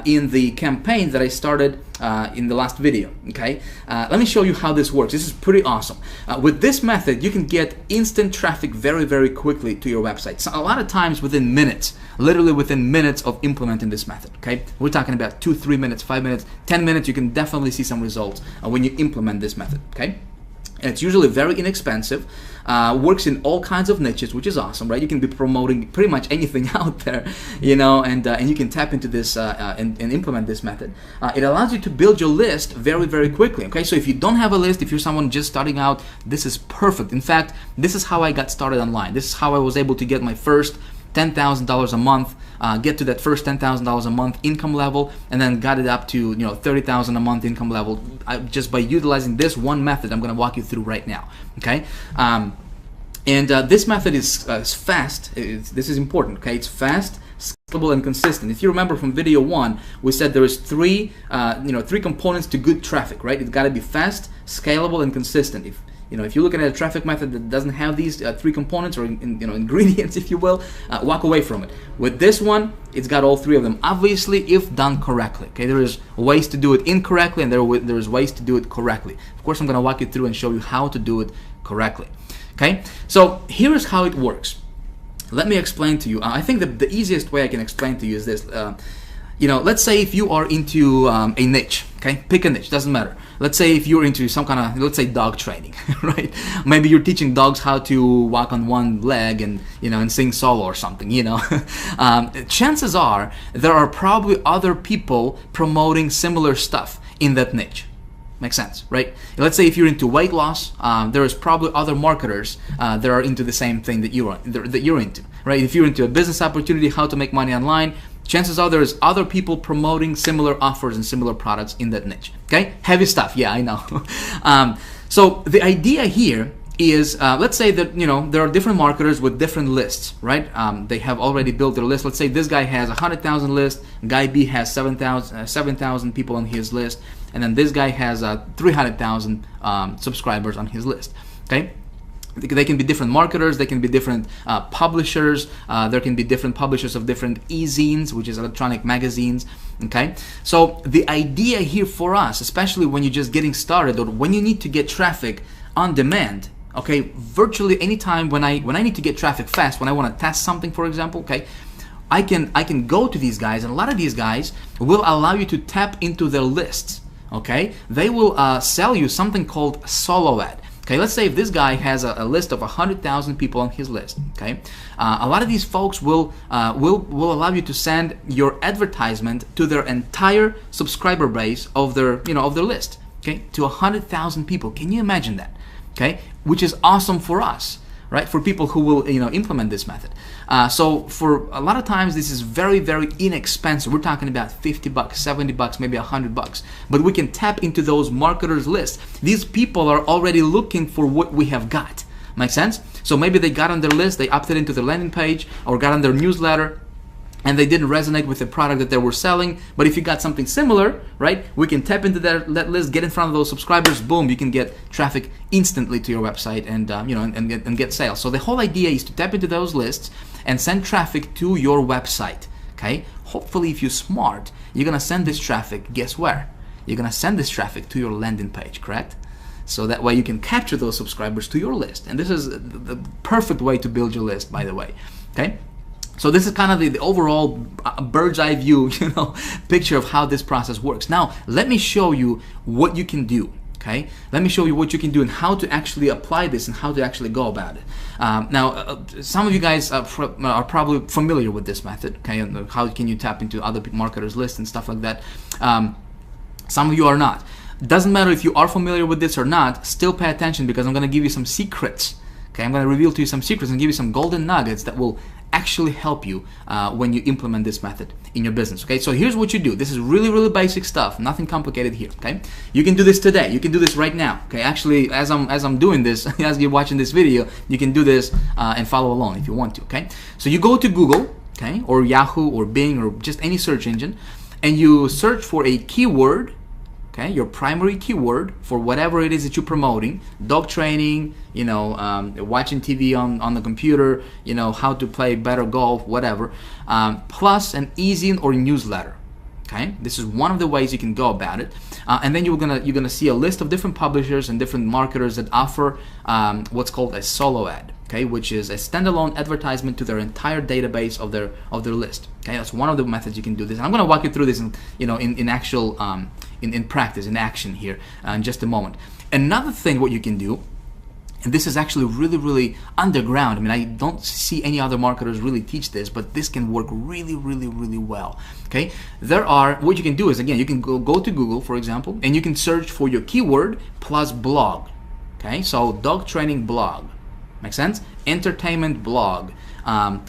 in the campaign that I started in the last video. Okay, let me show you how this works. This is pretty awesome. With this method, you can get instant traffic very, very quickly to your website. So a lot of times within minutes, literally within minutes of implementing this method. Okay, we're talking about 2, 3 minutes, 5 minutes, 10 minutes. You can definitely see some results when you implement this method. Okay. And it's usually very inexpensive, works in all kinds of niches, which is awesome, right? You can be promoting pretty much anything out there, and you can tap into this and implement this method. It allows you to build your list very, very quickly, okay? So if you don't have a list, if you're someone just starting out, this is perfect. In fact, this is how I got started online. This is how I was able to get my first $10,000 a month, get to that first $10,000 a month income level, and then got it up to $30,000 a month income level just by utilizing this one method I'm going to walk you through right now. Okay, this method is fast. This is important. Okay, it's fast, scalable, and consistent. If you remember from video 1, we said there is three components to good traffic, right? It's got to be fast, scalable, and consistent. If you're looking at a traffic method that doesn't have these 3 components or ingredients, if you will, walk away from it. With this one, it's got all 3 of them. Obviously, if done correctly. Okay, there is ways to do it incorrectly, and there is ways to do it correctly. Of course, I'm going to walk you through and show you how to do it correctly. Okay, so here is how it works. Let me explain to you. I think the easiest way I can explain to you is this. Let's say if you are into a niche, okay? Pick a niche, doesn't matter. Let's say if you're into some kind of, let's say dog training, right? Maybe you're teaching dogs how to walk on one leg and, and sing solo or something, Chances are there are probably other people promoting similar stuff in that niche. Makes sense, right? Let's say if you're into weight loss, there is probably other marketers that are into the same thing that you're into, right? If you're into a business opportunity, how to make money online, chances are there's other people promoting similar offers and similar products in that niche. Okay, heavy stuff. Yeah, I know. So the idea here is, let's say that there are different marketers with different lists, right? They have already built their list. Let's say this guy has 100,000 list, guy B has 7,000 people on his list, and then this guy has 300,000 subscribers on his list. Okay. They can be different marketers, they can be different publishers, there can be different publishers of different e-zines, which is electronic magazines, okay? So the idea here for us, especially when you're just getting started or when you need to get traffic on demand, okay, virtually anytime when I need to get traffic fast, when I want to test something, for example, okay, I can go to these guys, and a lot of these guys will allow you to tap into their lists, okay? They will sell you something called solo ad. Okay, let's say if this guy has a list of 100,000 people on his list. Okay, a lot of these folks will allow you to send your advertisement to their entire subscriber base of their list. Okay, to 100,000 people. Can you imagine that? Okay, which is awesome for us, right? For people who will implement this method. So for a lot of times this is very, very inexpensive. We're talking about $50, $70, maybe $100. But we can tap into those marketers' lists. These people are already looking for what we have got. Make sense? So maybe they got on their list, they opted into their landing page or got on their newsletter, and they didn't resonate with the product that they were selling. But if you got something similar, right, we can tap into that list, get in front of those subscribers, boom, you can get traffic instantly to your website and and get sales. So the whole idea is to tap into those lists and send traffic to your website. Okay, hopefully if you're smart, you're gonna send this traffic, guess where? You're gonna send this traffic to your landing page, correct? So that way you can capture those subscribers to your list. And this is the perfect way to build your list, by the way. Okay, so this is kind of the overall bird's eye view, picture of how this process works. Now let me show you what you can do. Okay, let me show you what you can do and how to actually apply this and how to actually go about it. Now, some of you guys are probably familiar with this method. Okay, and how can you tap into other marketers' lists and stuff like that. Some of you are not. Doesn't matter if you are familiar with this or not. Still pay attention, because I'm going to give you some secrets. Okay, I'm going to reveal to you some secrets and give you some golden nuggets that will actually help you when you implement this method in your business. Okay, so here's what you do. This is really, really basic stuff, nothing complicated here. Okay, you can do this today, you can do this right now. Okay, actually, as I'm doing this, as you're watching this video, you can do this and follow along if you want to. Okay, so you go to Google, okay, or Yahoo or Bing or just any search engine, and you search for a keyword. Okay, your primary keyword for whatever it is that you're promoting: dog training, watching TV on the computer, how to play better golf, whatever, plus an e-zine or newsletter. Okay, this is one of the ways you can go about it, and then you're gonna see a list of different publishers and different marketers that offer what's called a solo ad. Okay, which is a standalone advertisement to their entire database of their list. Okay, that's one of the methods you can do this. And I'm going to walk you through this in actual in practice, in action here in just a moment. Another thing what you can do, and this is actually really, really underground. I mean, I don't see any other marketers really teach this, but this can work really, really, really well. Okay, what you can do is, again, you can go to Google, for example, and you can search for your keyword plus blog. Okay, so dog training blog. Make sense? Entertainment blog,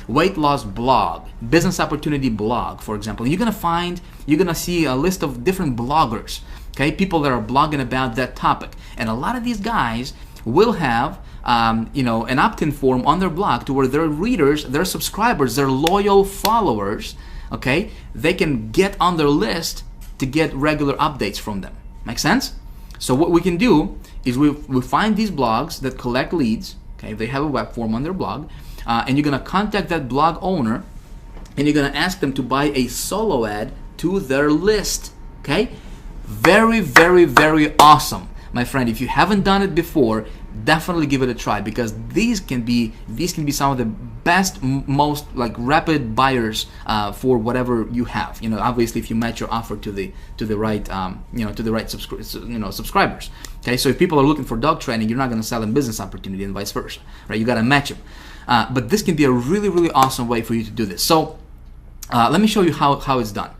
weight loss blog, business opportunity blog, for example. You're gonna see a list of different bloggers, okay, people that are blogging about that topic. And a lot of these guys will have an opt-in form on their blog to where their readers, their subscribers, their loyal followers, okay, they can get on their list to get regular updates from them. Make sense? So what we can do is we find these blogs that collect leads. Okay, they have a web form on their blog, and you're gonna contact that blog owner, and you're gonna ask them to buy a solo ad to their list. Okay, very, very, very awesome, my friend. If you haven't done it before, definitely give it a try, because these can be some of the best, most rapid buyers for whatever you have. Obviously, if you match your offer to the right subscribers. Okay, so if people are looking for dog training, you're not going to sell them business opportunity, and vice versa, right? You got to match them. But this can be a really, really awesome way for you to do this. So let me show you how it's done.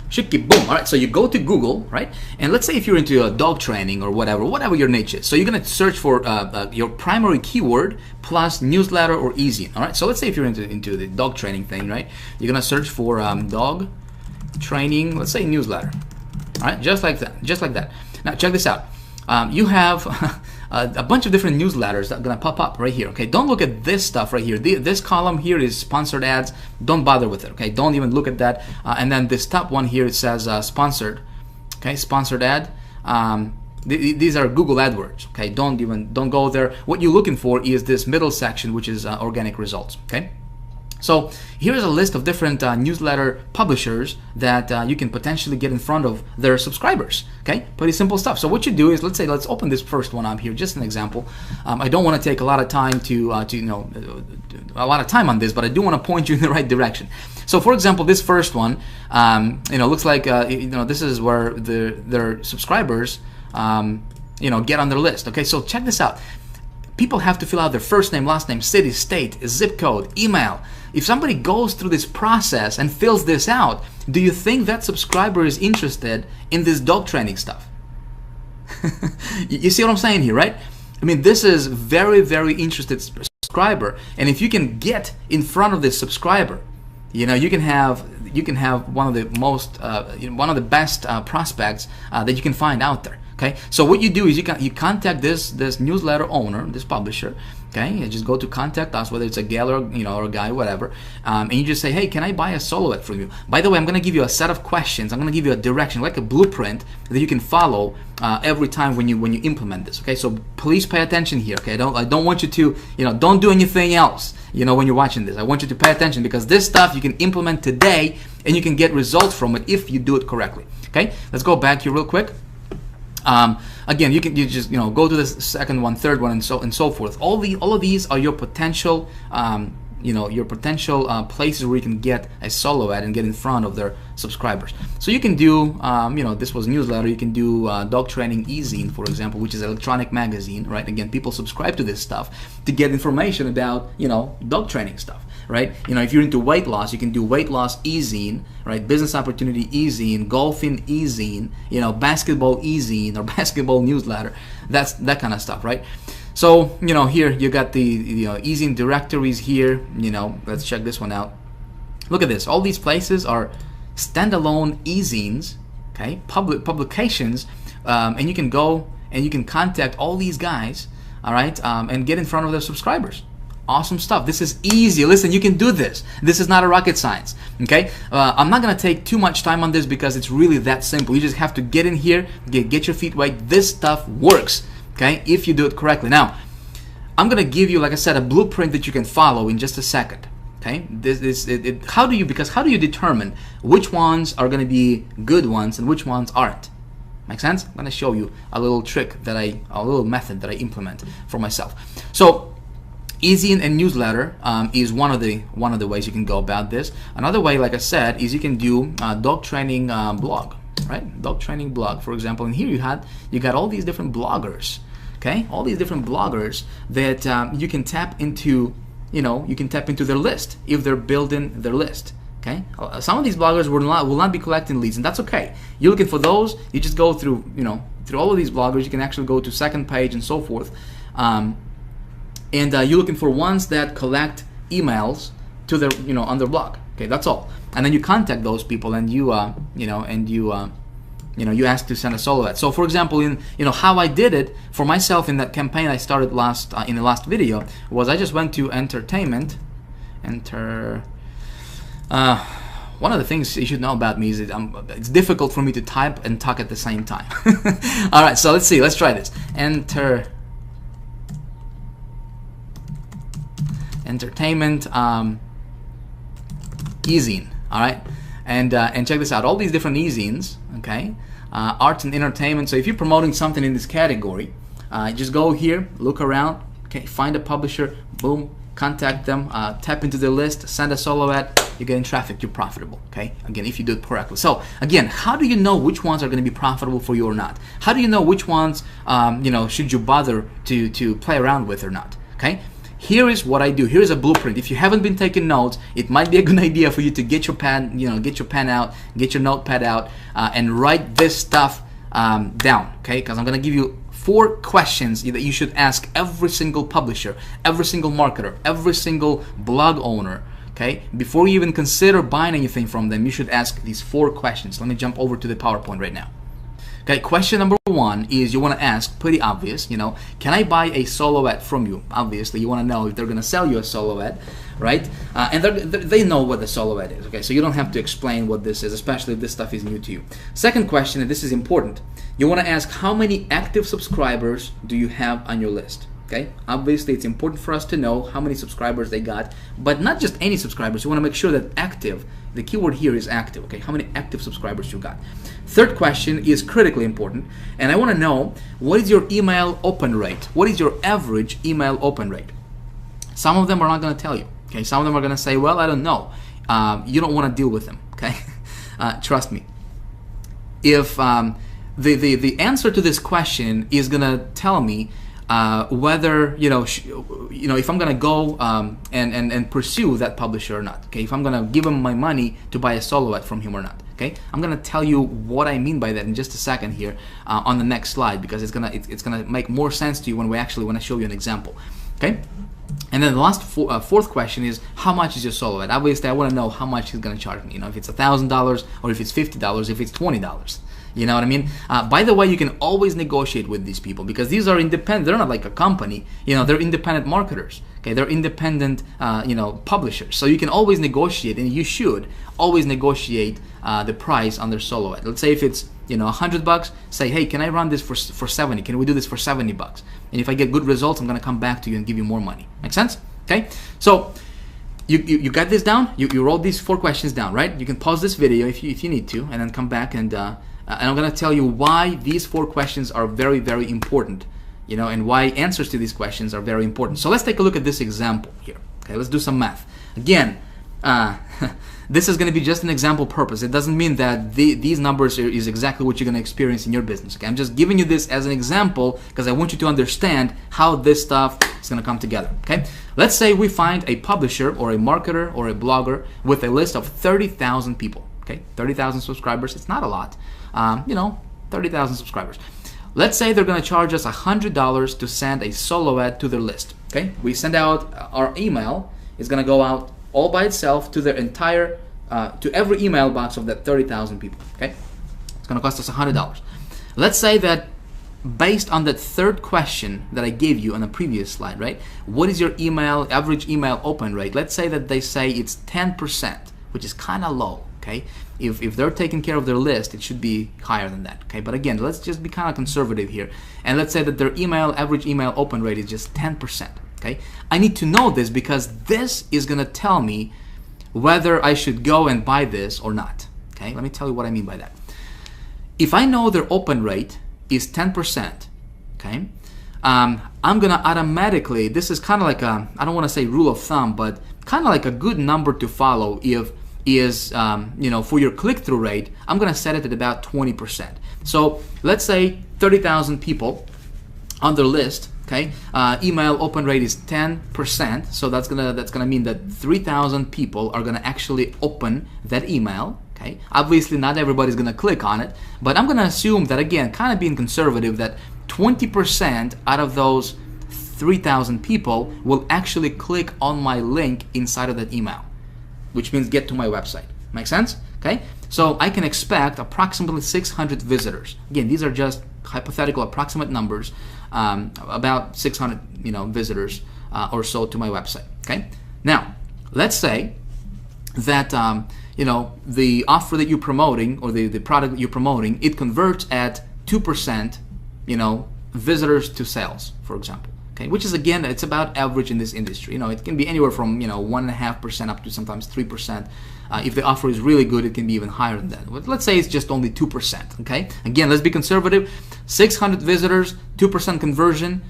Shiki boom. All right, so you go to Google, right? And let's say if you're into dog training or whatever your niche is. So you're gonna search for your primary keyword plus newsletter or e-zine. All right, so let's say if you're into the dog training thing, right? You're gonna search for dog training, let's say newsletter. All right, just like that. Now check this out. You have a bunch of different newsletters that are gonna pop up right here. Okay, don't look at this stuff right here. This column here is sponsored ads. Don't bother with it. Okay, don't even look at that. And then this top one here, it says sponsored. Okay, sponsored ad. These are Google AdWords. Okay, don't go there. What you're looking for is this middle section, which is organic results. Okay. So here's a list of different newsletter publishers that you can potentially get in front of their subscribers. Okay, pretty simple stuff. So what you do is, let's open this first one up here, just an example. I don't want to take a lot of time a lot of time on this, but I do want to point you in the right direction. So for example, this first one, looks like this is where their subscribers get on their list. Okay, so check this out. People have to fill out their first name, last name, city, state, zip code, email. If somebody goes through this process and fills this out, do you think that subscriber is interested in this dog training stuff? You see what I'm saying here, right? I mean, this is very, very interested subscriber, and if you can get in front of this subscriber, you can have one of the best prospects that you can find out there. Okay, so what you do is you contact this newsletter owner, this publisher. Okay, you just go to contact us, whether it's a gal or or a guy, whatever, and you just say, hey, can I buy a solo ad from you? By the way, I'm going to give you a set of questions. I'm going to give you a direction, like a blueprint that you can follow every time when you implement this. Okay, so please pay attention here. Okay, I don't want you to don't do anything else. When you're watching this, I want you to pay attention, because this stuff you can implement today and you can get results from it if you do it correctly. Okay, let's go back here real quick. Again, you just go to the second one, third one, and so forth. All of these are your potential places where you can get a solo ad and get in front of their subscribers. So you can do this was newsletter. You can do dog training e-zine, for example, which is an electronic magazine, right? Again, people subscribe to this stuff to get information about dog training stuff, right? If you're into weight loss, you can do weight loss e-zine, right? Business opportunity e-zine, golfing e-zine, basketball e-zine or basketball newsletter. That's that kind of stuff, right? So here you got the e-zine directories here. Let's check this one out. Look at this. All these places are standalone e-zines, okay, public publications, and you can go and you can contact all these guys, all right, and get in front of their subscribers. Awesome stuff. This is easy. Listen, you can do this. This is not a rocket science. Okay, I'm not gonna take too much time on this because it's really that simple. You just have to get in here, get your feet wet. This stuff works. Okay, if you do it correctly. Now, I'm gonna give you, like I said, a blueprint that you can follow in just a second. Okay, how do you determine which ones are gonna be good ones and which ones aren't? Make sense? I'm gonna show you a little trick a little method that I implement for myself. So, e-zine and newsletter is one of the ways you can go about this. Another way, like I said, is you can do dog training blog, right? Dog training blog, for example. And here you got all these different bloggers. Okay, all these different bloggers that you can tap into. You can tap into their list if they're building their list. Okay, some of these bloggers will not be collecting leads, and that's okay. You're looking for those. You just go through through all of these bloggers. You can actually go to second page and so forth, and you're looking for ones that collect emails to their on their blog. Okay, that's all. And then you contact those people, and you you ask to send a solo ad. So for example, in how I did it for myself in that campaign I started in the last video was I just went to entertainment. One of the things you should know about me is that it's difficult for me to type and talk at the same time. All right, so let's see. Let's try this. Entertainment e-zine. All right, and check this out. All these different e-zines. Okay. Arts and entertainment. So if you're promoting something in this category, just go here, look around, okay, find a publisher, boom, contact them, tap into their list, send a solo ad, you're getting traffic, you're profitable. Okay, again, if you do it correctly. So again, how do you know which ones are going to be profitable for you or not? How do you know which ones should you bother to play around with or not? Okay, here is what I do. Here's a blueprint. If you haven't been taking notes, it might be a good idea for you to get your pen, get your pen out, get your notepad out, and write this stuff down. Okay, because I'm gonna give you 4 questions that you should ask every single publisher, every single marketer, every single blog owner. Okay, before you even consider buying anything from them, you should ask these 4 questions. Let me jump over to the PowerPoint right now. Okay, question number 1 is you want to ask, pretty obvious, can I buy a solo ad from you? Obviously, you want to know if they're going to sell you a solo ad, right? And they know what the solo ad is, okay? So you don't have to explain what this is, especially if this stuff is new to you. Second question, and this is important, you want to ask how many active subscribers do you have on your list? Okay, obviously it's important for us to know how many subscribers they got, but not just any subscribers. You want to make sure that active, the keyword here is active, okay? How many active subscribers you got? Third question is critically important, and I want to know what is your email open rate? What is your average email open rate? Some of them are not going to tell you, okay? Some of them are going to say, well, I don't know. You don't want to deal with them, okay? Trust me. If the answer to this question is going to tell me whether if I'm gonna go and pursue that publisher or not. Okay, if I'm gonna give him my money to buy a solo ad from him or not. Okay, I'm gonna tell you what I mean by that in just a second here on the next slide, because it's gonna make more sense to you when I show you an example. Okay, and then the last fourth question is how much is your solo ad? Obviously, I want to know how much he's gonna charge me. If it's $1,000 or if it's $50, if it's $20. You know what I mean? By the way, you can always negotiate with these people because these are independent. They're not like a company. You know, they're independent marketers. Okay, they're independent, publishers. So you can always negotiate, and you should always negotiate the price on their solo ad. Let's say if it's $100, say, hey, can I run this for 70? Can we do this for $70? And if I get good results, I'm gonna come back to you and give you more money. Make sense? Okay. So you got this down. You wrote these 4 questions down, right? You can pause this video if you need to, and then come back and I'm gonna tell you why these 4 questions are very, very important. And why answers to these questions are very important. So let's take a look at this example here. Okay, let's do some math. Again, this is going to be just an example purpose. It doesn't mean that these numbers is exactly what you're going to experience in your business. Okay, I'm just giving you this as an example because I want you to understand how this stuff is going to come together. Okay, let's say we find a publisher or a marketer or a blogger with a list of 30,000 people. Okay, 30,000 subscribers. It's not a lot. 30,000 subscribers. Let's say they're going to charge us $100 to send a solo ad to their list. Okay, we send out our email. It's going to go out all by itself to their entire, to every email box of that 30,000 people. Okay, it's going to cost us $100. Let's say that based on that 3rd question that I gave you on the previous slide, right? What is your average email open rate? Let's say that they say it's 10%, which is kind of low. Okay, if they're taking care of their list, it should be higher than that. Okay, but again, let's just be kind of conservative here, and let's say that their average email open rate is just 10%. Okay, I need to know this because this is gonna tell me whether I should go and buy this or not. Okay, let me tell you what I mean by that. If I know their open rate is 10%, okay, I'm gonna automatically, this is kind of like a, I don't want to say rule of thumb, but kind of like a good number to follow is for your click-through rate, I'm gonna set it at about 20%. So let's say 30,000 people on their list. Okay, email open rate is 10%. So that's gonna mean that 3,000 people are gonna actually open that email. Okay, obviously not everybody's gonna click on it, but I'm gonna assume that, again, kind of being conservative, that 20% out of those 3,000 people will actually click on my link inside of that email, which means get to my website. Make sense? Okay, so I can expect approximately 600 visitors. Again, these are just hypothetical approximate numbers, about 600 visitors or so to my website. Okay, now let's say that the offer that you're promoting, or the product that you're promoting, it converts at 2%, visitors to sales, for example. Okay, which is, again, it's about average in this industry. It can be anywhere from 1.5% up to sometimes 3%. If the offer is really good, it can be even higher than that. But let's say it's just only 2%. Okay, again, let's be conservative. 600 visitors, 2% conversion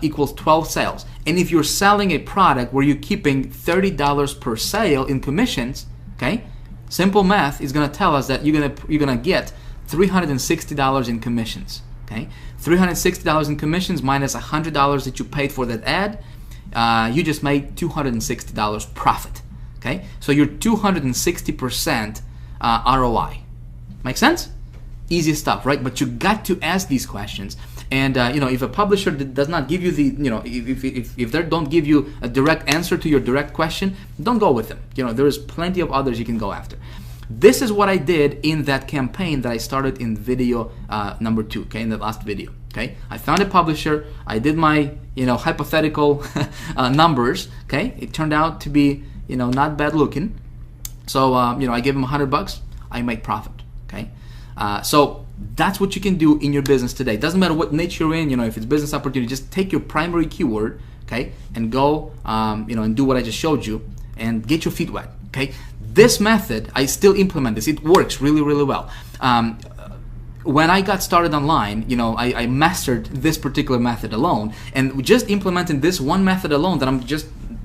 equals 12 sales. And if you're selling a product where you're keeping $30 per sale in commissions, okay, simple math is going to tell us that you're gonna get $360 in commissions. Okay, $360 in commissions minus $100 that you paid for that ad, you just made $260 profit. Okay, so you're 260% ROI. Make sense? Easy stuff, right? But you got to ask these questions. And if a publisher does not give you the, if they don't give you a direct answer to your direct question, don't go with them. There is plenty of others you can go after. This is what I did in that campaign that I started in video number 2, okay, in the last video. Okay, I found a publisher, I did my hypothetical numbers. Okay, it turned out to be not bad looking. So I gave them $100, I make profit. Okay, so that's what you can do in your business today. Doesn't matter what niche you're in. If it's business opportunity, just take your primary keyword, okay, and go and do what I just showed you and get your feet wet. Okay, this method, I still implement this. It works really, really well. When I got started online, I mastered this particular method alone, and just implementing this one method alone that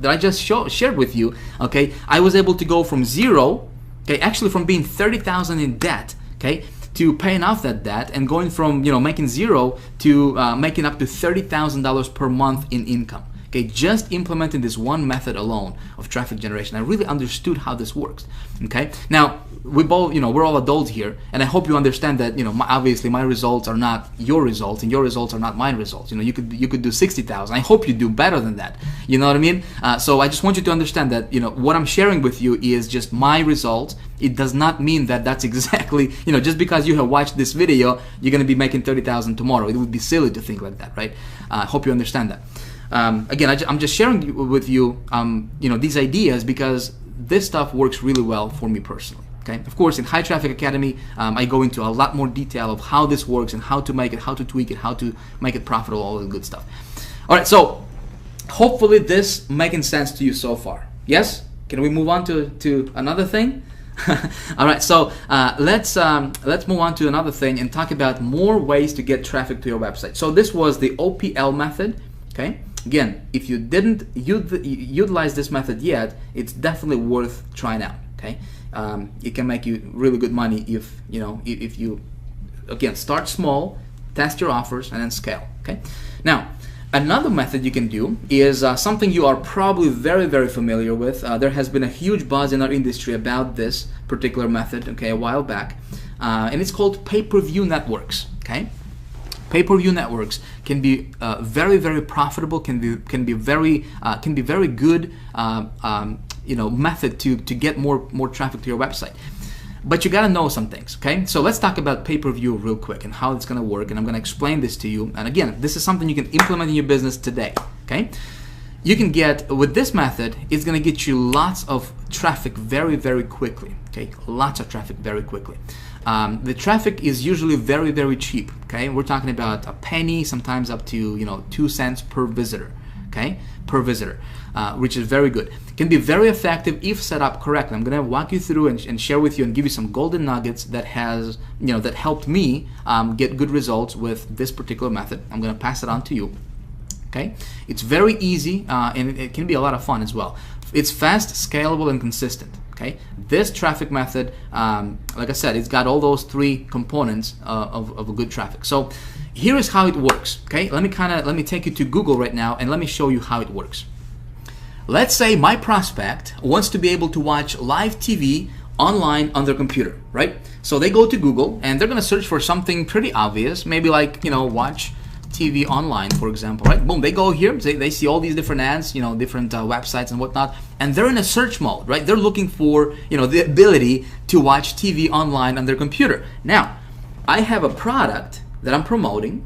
I just shared with you. Okay, I was able to go from zero, okay, actually from being 30,000 in debt, okay, to paying off that debt, and going from making zero to making up to $30,000 per month in income. Okay, just implementing this one method alone of traffic generation, I really understood how this works. Okay, now we both, we're all adults here, and I hope you understand that, obviously my results are not your results, and your results are not my results. You could do 60,000. I hope you do better than that. You know what I mean? So I just want you to understand that, what I'm sharing with you is just my results. It does not mean that that's exactly, just because you have watched this video, you're going to be making 30,000 tomorrow. It would be silly to think like that, right? I hope you understand that. Again, I'm just sharing with you, these ideas because this stuff works really well for me personally. Okay. Of course, in High Traffic Academy, I go into a lot more detail of how this works and how to make it, how to tweak it, how to make it profitable, all the good stuff. All right. So hopefully this making sense to you so far. Yes. Can we move on to another thing? All right. So let's move on to another thing and talk about more ways to get traffic to your website. So this was the OPL method. Okay. Again, if you didn't utilize this method yet, it's definitely worth trying out. Okay, it can make you really good money if you again start small, test your offers, and then scale. Okay, now another method you can do is something you are probably very familiar with. There has been a huge buzz in our industry about this particular method. Okay, a while back, and it's called pay-per-view networks. Okay. Pay-per-view networks can be very profitable. Can be very good method to get more traffic to your website. But you gotta know some things. Okay, so let's talk about pay-per-view real quick and how it's gonna work. And I'm gonna explain this to you. And again, this is something you can implement in your business today. Okay, you can get with this method. It's gonna get you lots of traffic very quickly. Okay, lots of traffic very quickly. The traffic is usually very cheap. Okay, we're talking about a penny, sometimes up to 2 cents per visitor. Okay, per visitor, which is very good. Can be very effective if set up correctly. I'm gonna walk you through and share with you and give you some golden nuggets that that helped me get good results with this particular method. I'm gonna pass it on to you. Okay, it's very easy and it can be a lot of fun as well. It's fast, scalable, and consistent. Okay, this traffic method, like I said, it's got all those three components of a good traffic. So here is how it works. Okay, let me take you to Google right now and let me show you how it works. Let's say my prospect wants to be able to watch live TV online on their computer, right? So they go to Google and they're gonna search for something pretty obvious, maybe like watch TV online, for example, right? Boom, they go here, they see all these different ads, different websites and whatnot, and they're in a search mode, right? They're looking for, the ability to watch TV online on their computer. Now, I have a product that I'm promoting,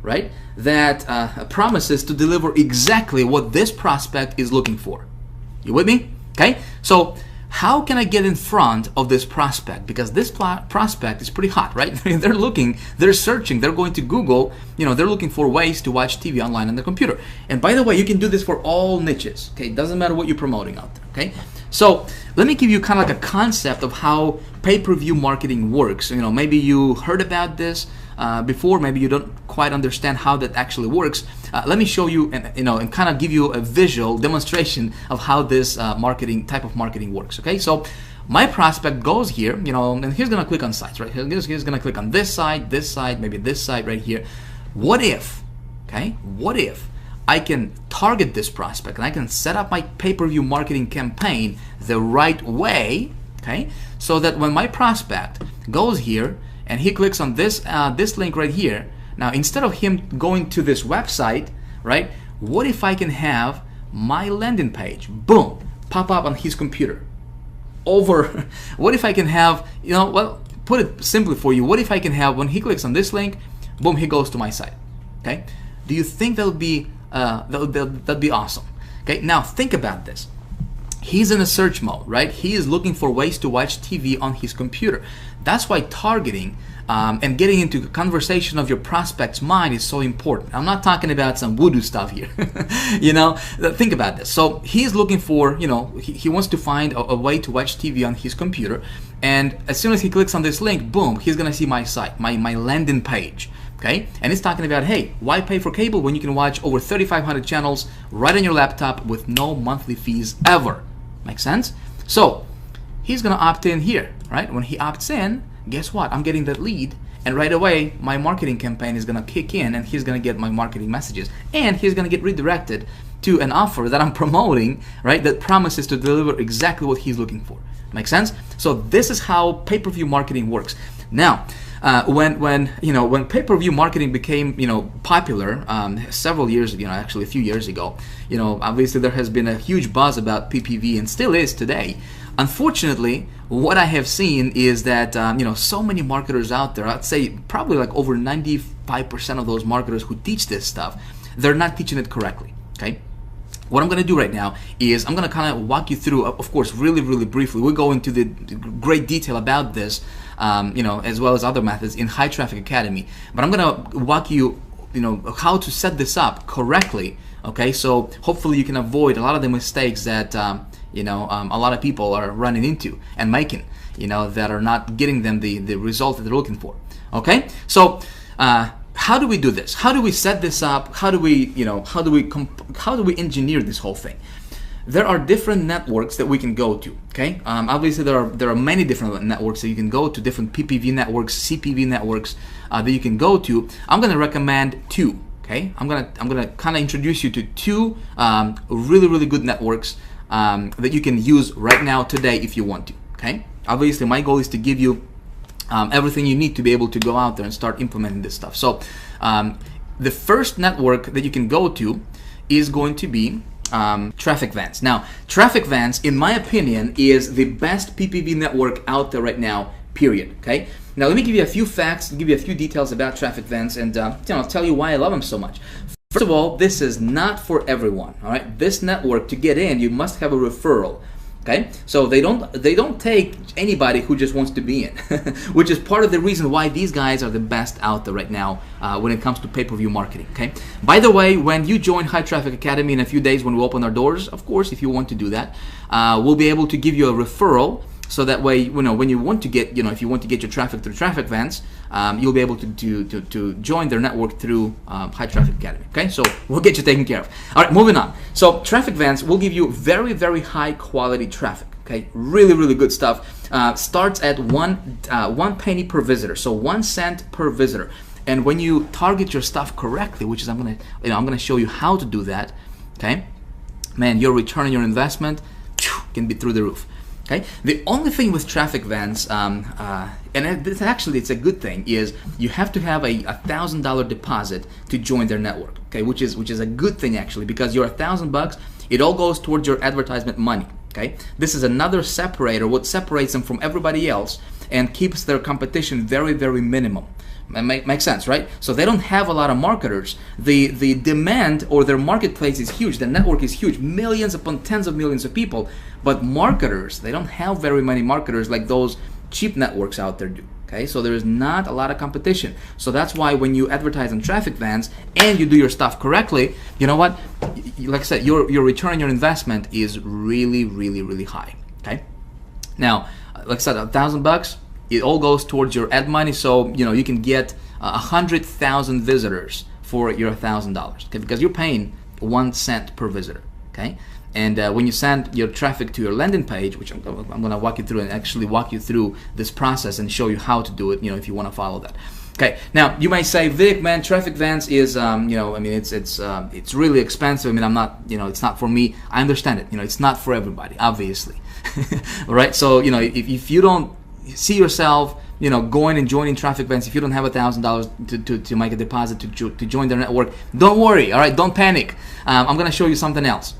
right, that promises to deliver exactly what this prospect is looking for. You with me? Okay, so how can I get in front of this prospect? Because this prospect is pretty hot, right? They're searching, they're going to Google, they're looking for ways to watch TV online on their computer. And by the way, you can do this for all niches, okay? It doesn't matter what you're promoting out there, okay? So let me give you kind of like a concept of how pay-per-view marketing works. Maybe you heard about this before, maybe you don't quite understand how that actually works. Let me show you and kind of give you a visual demonstration of how this type of marketing works. Okay, so my prospect goes here, and he's gonna click on sites, right? He's gonna click on this site, maybe this site right here. What if I can target this prospect and I can set up my pay-per-view marketing campaign the right way, okay? So that when my prospect goes here and he clicks on this link right here, now instead of him going to this website, right? What if I can have my landing page, boom, pop up on his computer? What if I can have, put it simply for you, what if I can have, when he clicks on this link, boom, he goes to my site, okay? Do you think that'd be awesome? Okay, now think about this. He's in a search mode, right? He is looking for ways to watch TV on his computer. That's why targeting and getting into the conversation of your prospect's mind is so important. I'm not talking about some voodoo stuff here. Think about this. So he's looking for, he wants to find a way to watch TV on his computer. And as soon as he clicks on this link, boom, he's gonna see my site, my landing page. Okay, and it's talking about, hey, why pay for cable when you can watch over 3,500 channels right on your laptop with no monthly fees ever? Make sense? So he's gonna opt in here, right? When he opts in, guess what? I'm getting that lead, and right away my marketing campaign is gonna kick in, and he's gonna get my marketing messages, and he's gonna get redirected to an offer that I'm promoting, right, that promises to deliver exactly what he's looking for. Make sense? So this is how pay-per-view marketing works. Now, when pay-per-view marketing became popular several years ago, actually a few years ago, obviously there has been a huge buzz about PPV and still is today. Unfortunately, what I have seen is that so many marketers out there, I'd say probably like over 95% of those marketers who teach this stuff, they're not teaching it correctly. Okay. What I'm going to do right now is I'm going to kind of walk you through, of course, really, really briefly. We'll go into the great detail about this, as well as other methods in High Traffic Academy. But I'm going to walk you, how to set this up correctly. Okay, so hopefully you can avoid a lot of the mistakes that a lot of people are running into and making, that are not getting them the result that they're looking for. Okay, so. How do we do this? How do we set this up? How do we engineer this whole thing? There are different networks that we can go to. Okay, obviously there are many different networks that you can go to, different PPV networks, CPV networks that you can go to. I'm going to recommend two. Okay, I'm gonna kind of introduce you to two really, really good networks that you can use right now today if you want to. Okay, obviously my goal is to give you everything you need to be able to go out there and start implementing this stuff. So the first network that you can go to is going to be Traffic Vans. Now, Traffic Vans, in my opinion, is the best PPV network out there right now, period. Okay. Now, let me give you a few facts, give you a few details about Traffic Vans, and I'll tell you why I love them so much. First of all, this is not for everyone. All right. This network, to get in, you must have a referral. Okay, so they don't take anybody who just wants to be in, which is part of the reason why these guys are the best out there right now when it comes to pay-per-view marketing. Okay, by the way, when you join High Traffic Academy in a few days when we open our doors, of course, if you want to do that, we'll be able to give you a referral. So that way, when you want to get, if you want to get your traffic through Traffic Vans, you'll be able to join their network through High Traffic Academy. Okay, so we'll get you taken care of. All right, moving on. So Traffic Vans will give you very, very high quality traffic. Okay, really, really good stuff. Starts at one penny per visitor, so 1 cent per visitor. And when you target your stuff correctly, which is I'm gonna show you how to do that. Okay, man, your return on your investment can be through the roof. Okay. The only thing with Traffic Vans, and it's a good thing, is you have to have a $1,000 deposit to join their network. Okay, which is a good thing actually, because your $1,000, it all goes towards your advertisement money. Okay, this is another separator, what separates them from everybody else and keeps their competition very, very minimum. Makes sense, right? So they don't have a lot of marketers. The demand or their marketplace is huge. The network is huge, millions upon tens of millions of people. But marketers, they don't have very many marketers like those cheap networks out there do. Okay, so there is not a lot of competition. So that's why when you advertise on Traffic Vans and you do your stuff correctly, you know what? Like I said, your return on your investment is really, really, really high. Okay. Now, like I said, $1,000. It all goes towards your ad money, so you can get 100,000 visitors for your $1,000. Okay, because you're paying 1 cent per visitor. Okay, and when you send your traffic to your landing page, which I'm going to walk you through and actually walk you through this process and show you how to do it. If you want to follow that. Okay, now you might say, Vic, man, Traffic Vans is, it's really expensive. I mean, I'm not, it's not for me. I understand it. It's not for everybody, obviously. All right, so if you don't see yourself, going and joining Traffic Vans, if you don't have $1,000 to make a deposit to join their network, don't worry. All right, don't panic. I'm going to show you something else.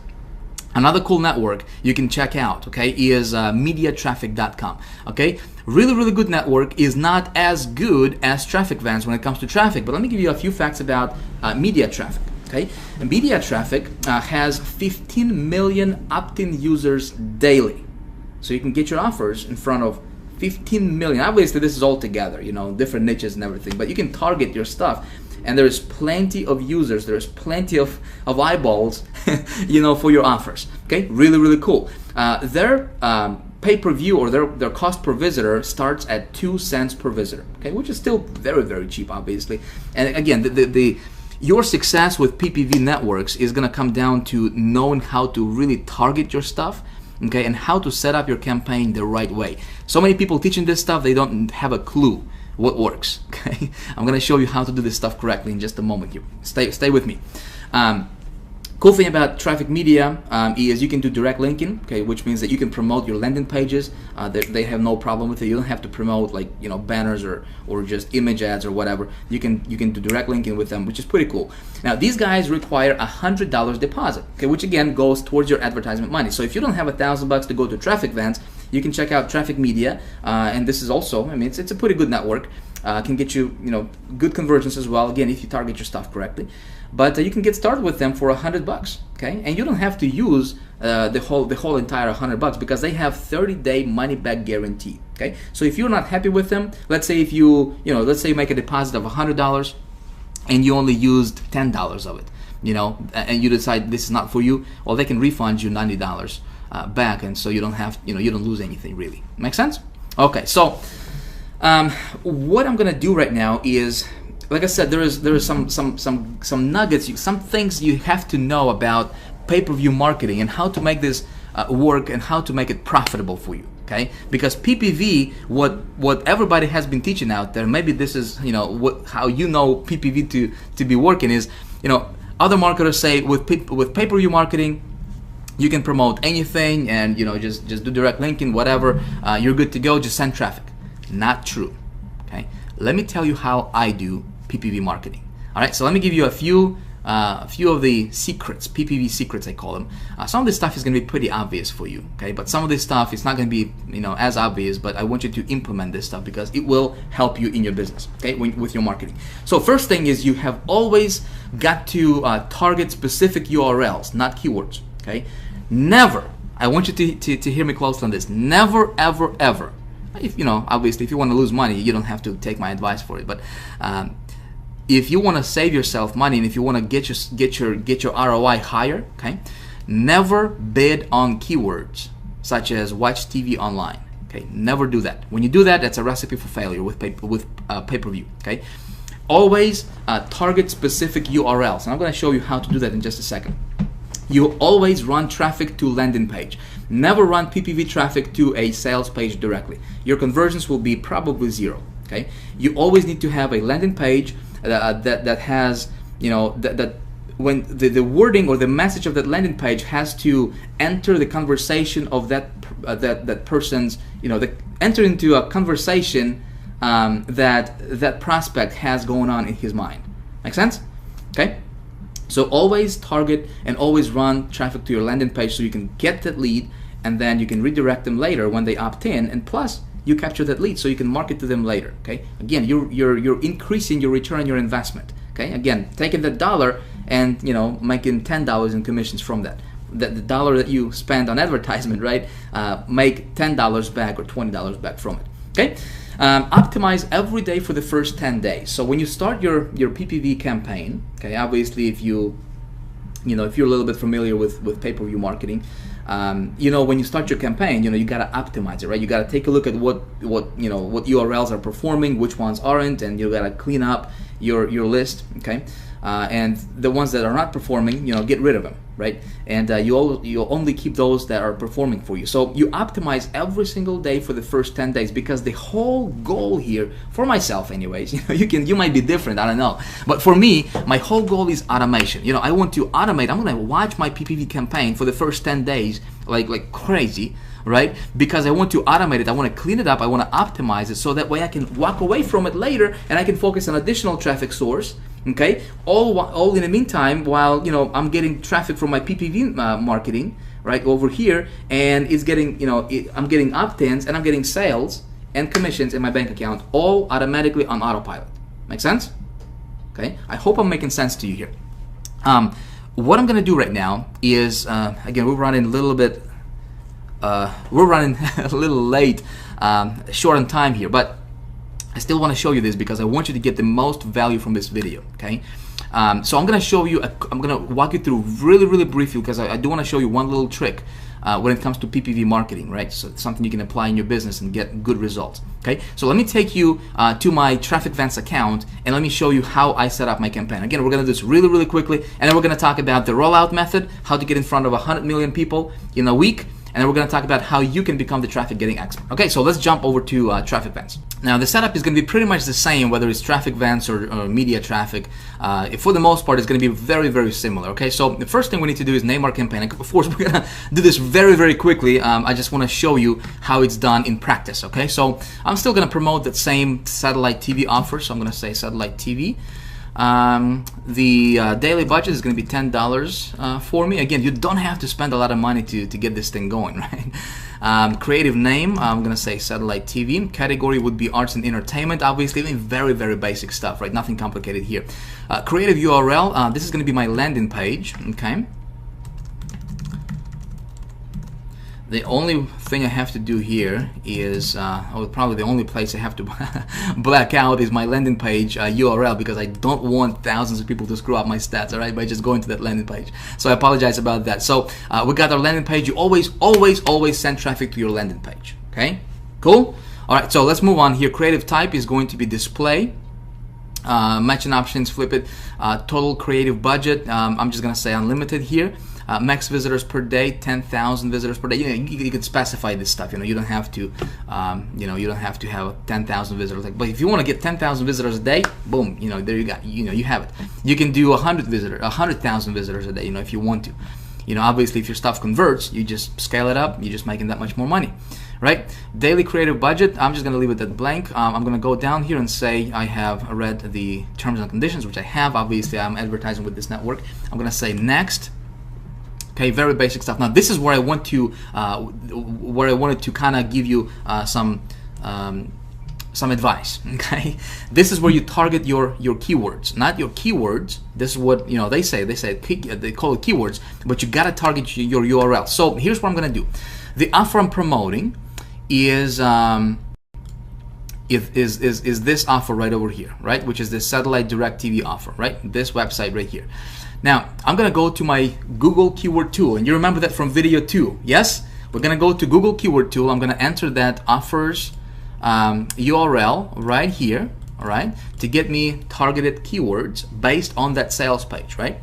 Another cool network you can check out, okay, is MediaTraffic.com. Okay, really, really good network. Is not as good as Traffic Vans when it comes to traffic, but let me give you a few facts about Media Traffic. Okay, and Media Traffic has 15 million opt-in users daily, so you can get your offers in front of 15 million. Obviously, this is all together, different niches and everything, but you can target your stuff, and there's plenty of users, there's plenty of eyeballs, for your offers. Okay, really, really cool. Their pay-per-view or their cost per visitor starts at 2 cents per visitor. Okay, which is still very, very cheap, obviously. And again, your success with PPV networks is going to come down to knowing how to really target your stuff. Okay, and how to set up your campaign the right way. So many people teaching this stuff, they don't have a clue what works. Okay, I'm gonna show you how to do this stuff correctly in just a moment here. Stay with me. Cool thing about traffic media is you can do direct linking, okay, which means that you can promote your landing pages. They have no problem with it. You don't have to promote like banners or just image ads or whatever. You can do direct linking with them, which is pretty cool. Now these guys require $100 deposit, okay, which again goes towards your advertisement money. So if you don't have $1,000 to go to traffic events, you can check out Traffic Media, and this is also, I mean, it's a pretty good network. Can get you good conversions as well. Again, if you target your stuff correctly. But you can get started with them for $100, okay? And you don't have to use the whole entire $100 because they have 30-day money-back guarantee, okay? So if you're not happy with them, let's say if let's say you make a deposit of $100 and you only used $10 of it, and you decide this is not for you, well, they can refund you $90 back, and so you don't have, you don't lose anything really. Make sense? Okay, so what I'm gonna do right now is, like I said, there is some nuggets, some things you have to know about pay-per-view marketing and how to make this work and how to make it profitable for you. Okay, because PPV, what everybody has been teaching out there, maybe this is how PPV to be working is, other marketers say with pay-per-view marketing you can promote anything and just do direct linking, whatever, you're good to go, just send traffic. Not true. Okay, let me tell you how I do PPV marketing. All right, so let me give you a few of the secrets, PPV secrets I call them. Some of this stuff is going to be pretty obvious for you, okay? But some of this stuff is not going to be as obvious, but I want you to implement this stuff because it will help you in your business, okay, with your marketing. So first thing is you have always got to target specific URLs, not keywords, okay? Never, I want you to hear me closely on this, never, ever, ever. If obviously if you want to lose money, you don't have to take my advice for it, but if you want to save yourself money and if you want to get your ROI higher, okay, never bid on keywords such as watch TV online. Okay, never do that. When you do that, that's a recipe for failure with pay-per-view. Okay, always target specific URLs, and I'm going to show you how to do that in just a second. You always run traffic to landing page. Never run PPV traffic to a sales page directly. Your conversions will be probably zero. Okay, you always need to have a landing page that has that when the wording or the message of that landing page has to enter the conversation of that person's enter into a conversation that prospect has going on in his mind. Make sense? Okay. So always target and always run traffic to your landing page so you can get that lead, and then you can redirect them later when they opt in, and plus you capture that lead so you can market to them later. Okay, again, you're increasing your return on your investment. Okay, again, taking that dollar and making $10 in commissions from that. The dollar that you spend on advertisement, right? Make $10 back or $20 back from it. Okay. Optimize every day for the first 10 days. So when you start your PPV campaign, okay, obviously if you're a little bit familiar with pay-per-view marketing, when you start your campaign, you gotta optimize it, right? You gotta take a look at what URLs are performing, which ones aren't, and you gotta clean up your list, okay? And the ones that are not performing, get rid of them, right? And you'll only keep those that are performing for you. So you optimize every single day for the first 10 days because the whole goal here, for myself anyways, you might be different, I don't know. But for me, my whole goal is automation. I want to automate. I'm gonna watch my PPV campaign for the first 10 days like crazy, right? Because I want to automate it, I want to clean it up, I want to optimize it so that way I can walk away from it later and I can focus on additional traffic source. Okay, all in the meantime while I'm getting traffic from my PPV marketing right over here, and it's getting I'm getting opt-ins and I'm getting sales and commissions in my bank account, all automatically on autopilot. Make sense? Okay, I hope I'm making sense to you here. What I'm gonna do right now is again, we're running a little bit we're running a little late, short on time here, but I still want to show you this because I want you to get the most value from this video, okay? So I'm going to show you, I'm going to walk you through really briefly because I do want to show you one little trick when it comes to PPV marketing, right? So it's something you can apply in your business and get good results, okay? So let me take you to my Traffic Vents account and let me show you how I set up my campaign. Again, we're going to do this really quickly, and then we're going to talk about the rollout method, how to get in front of 100 million people in a week, and then we're going to talk about how you can become the traffic getting expert. Okay, so let's jump over to Traffic Vents. Now the setup is going to be pretty much the same whether it's traffic events or media traffic. For the most part, it's going to be very, very similar. Okay, so the first thing we need to do is name our campaign. Of course, we're going to do this very, very quickly. I just want to show you how it's done in practice. Okay, so I'm still going to promote that same satellite TV offer. So I'm going to say satellite TV. The daily budget is going to be $10 for me. Again, you don't have to spend a lot of money to get this thing going, right? Creative name, I'm going to say satellite TV. Category would be arts and entertainment. Obviously, very, very basic stuff, right? Nothing complicated here. Creative URL, this is going to be my landing page, okay? The only thing I have to do here is, probably the only place I have to black out is my landing page URL, because I don't want thousands of people to screw up my stats, all right, by just going to that landing page. So I apologize about that. So we got our landing page. You always send traffic to your landing page, okay? Cool? All right, so let's move on here. Creative type is going to be display. Matching options, flip it. Total creative budget, I'm just going to say unlimited here. Max visitors per day, 10,000 visitors per day. You can specify this stuff. You don't have to, you don't have to have 10,000 visitors. But if you want to get 10,000 visitors a day, boom, there you got, you have it. You can do 100,000 visitors a day, if you want to. Obviously, if your stuff converts, you just scale it up. You're just making that much more money, right? Daily creative budget, I'm just going to leave it at blank. I'm going to go down here and say I have read the terms and conditions, which I have. Obviously, I'm advertising with this network. I'm going to say next. Okay, very basic stuff. Now this is where I want to, where I wanted to kind of give you some advice. Okay, this is where you target your keywords, not your keywords. This is what they say. They call it keywords, but you gotta target your URL. So here's what I'm gonna do. The offer I'm promoting is this offer right over here, right? Which is the satellite direct TV offer, right? This website right here. Now, I'm going to go to my Google keyword tool, and you remember that from video 2, yes? We're going to go to Google keyword tool. I'm going to enter that offers URL right here, all right, to get me targeted keywords based on that sales page, right?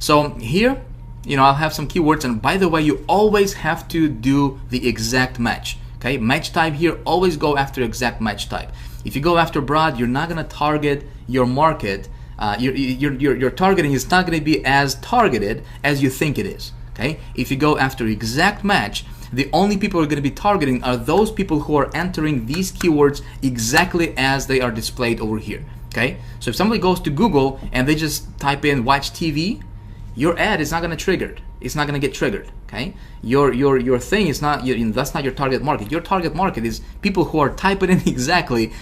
So here, I'll have some keywords, and by the way, you always have to do the exact match, okay? Match type here, always go after exact match type. If you go after broad, you're not going to target your market. Your targeting is not going to be as targeted as you think it is. Okay, if you go after exact match, the only people who are going to be targeting are those people who are entering these keywords exactly as they are displayed over here. Okay, so if somebody goes to Google and they just type in watch TV, your ad is not going to trigger. It's not going to get triggered. Okay, your thing is not. That's not your target market. Your target market is people who are typing in exactly.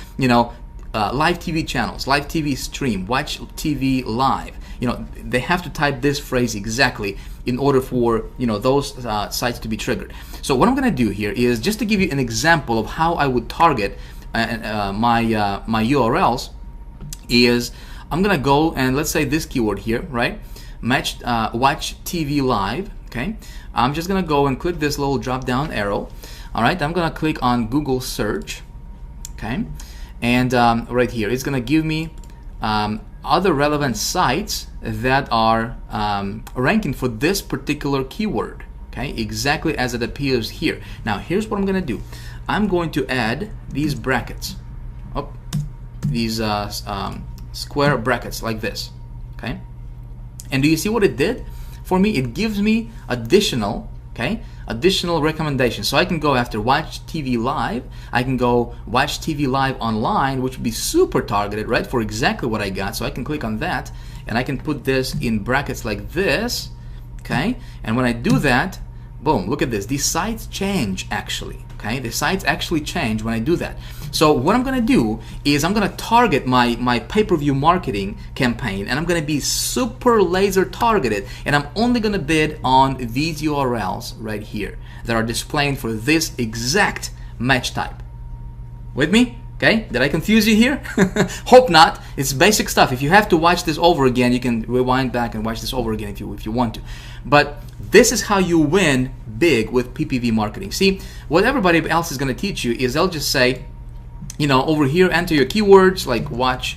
Live TV channels, live TV stream, watch TV live. They have to type this phrase exactly in order for those sites to be triggered. So what I'm going to do here is just to give you an example of how I would target my URLs. Is I'm going to go and let's say this keyword here, right? Watch TV live. Okay, I'm just going to go and click this little drop down arrow. All right, I'm going to click on Google search. Okay. And right here, it's going to give me other relevant sites that are ranking for this particular keyword, okay, exactly as it appears here. Now, here's what I'm going to do. I'm going to add these brackets, these square brackets like this, okay? And do you see what it did for me? It gives me additional recommendations. So I can go after watch TV live. I can go watch TV live online, which would be super targeted, right, for exactly what I got. So I can click on that and I can put this in brackets like this, okay? And when I do that, boom, look at this. These sites change actually, okay? The sites actually change when I do that. So what I'm going to do is I'm going to target my pay-per-view marketing campaign, and I'm going to be super laser targeted, and I'm only going to bid on these URLs right here that are displaying for this exact match type. With me? Okay, did I confuse you here? Hope not. It's basic stuff. If you have to watch this over again, you can rewind back and watch this over again if you want to. But this is how you win big with PPV marketing. See, what everybody else is going to teach you is they'll just say, you know, over here, enter your keywords like watch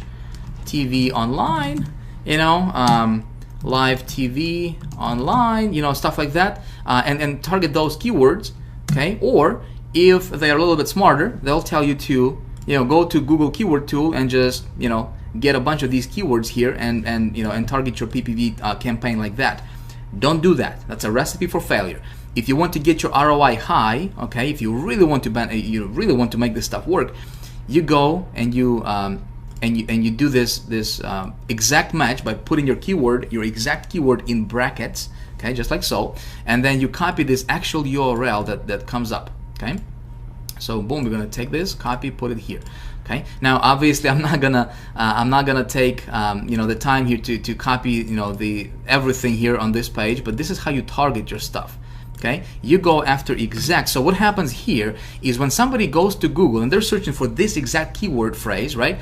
TV online, you know, live TV online, you know, stuff like that, and target those keywords, okay? Or if they are a little bit smarter, they'll tell you to go to Google Keyword Tool and just, get a bunch of these keywords here and target your PPV campaign like that. Don't do that. That's a recipe for failure. If you want to get your ROI high, okay, if you really want to make this stuff work, you go and you do this exact match by putting your exact keyword in brackets, okay, just like so, and then you copy this actual URL that comes up, okay. So boom, we're gonna take this, copy, put it here. Okay. Now, obviously, I'm not gonna take the time here to copy the everything here on this page, but this is how you target your stuff. Okay. You go after exact. So what happens here is when somebody goes to Google and they're searching for this exact keyword phrase, right?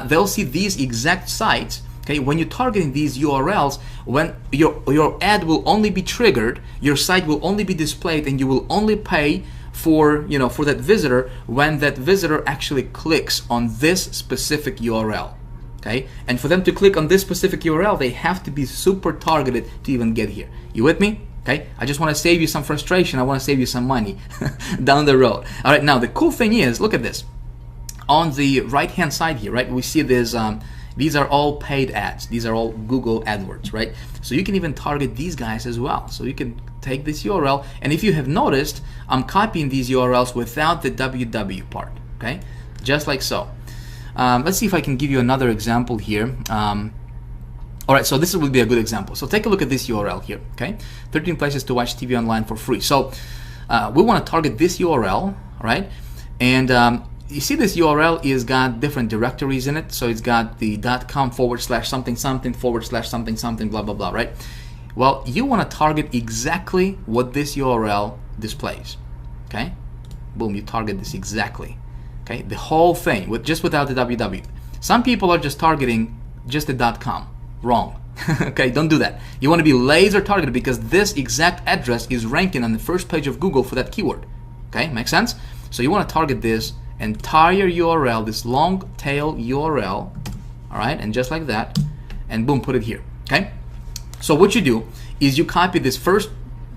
They'll see these exact sites. Okay. When you're targeting these URLs, when your ad will only be triggered, your site will only be displayed, and you will only pay for that visitor when that visitor actually clicks on this specific URL. Okay, and for them to click on this specific URL, they have to be super targeted to even get here. You with me? Okay, I just want to save you some frustration. I want to save you some money down the road. All right, now the cool thing is, look at this. On the right hand side here, right, we see this these are all paid ads. These are all Google AdWords, right? So you can even target these guys as well. So you can take this URL, and if you have noticed, I'm copying these URLs without the www part, okay? Just like so. Let's see if I can give you another example here. All right, so this would be a good example. So take a look at this URL here, okay? 13 places to watch TV online for free. So we want to target this URL, all right? And you see this URL is got different directories in it. So it's got the .com/something something blah blah blah, right? Well, you want to target exactly what this URL displays. Okay, boom, you target this exactly. Okay, the whole thing without the www. Some people are just targeting just the .com. Wrong. Okay, don't do that. You want to be laser targeted because this exact address is ranking on the first page of Google for that keyword. Okay, makes sense? So you want to target this entire URL, this long tail URL, all right, and just like that, and boom, put it here. Okay, so what you do is you copy this first,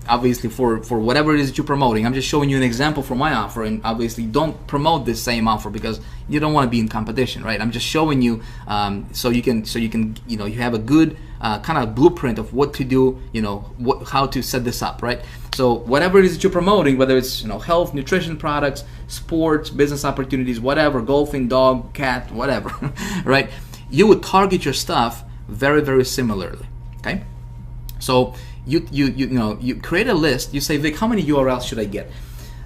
obviously for whatever it is that you're promoting. I'm just showing you an example for my offer, and obviously don't promote this same offer because you don't want to be in competition, right? I'm just showing you so you can you have a good kind of blueprint of what to do, how to set this up, right? So whatever it is that you're promoting, whether it's health, nutrition products, sports, business opportunities, whatever, golfing, dog, cat, whatever, right? You would target your stuff very, very similarly. Okay, so you create a list. You say, Vic, how many URLs should I get?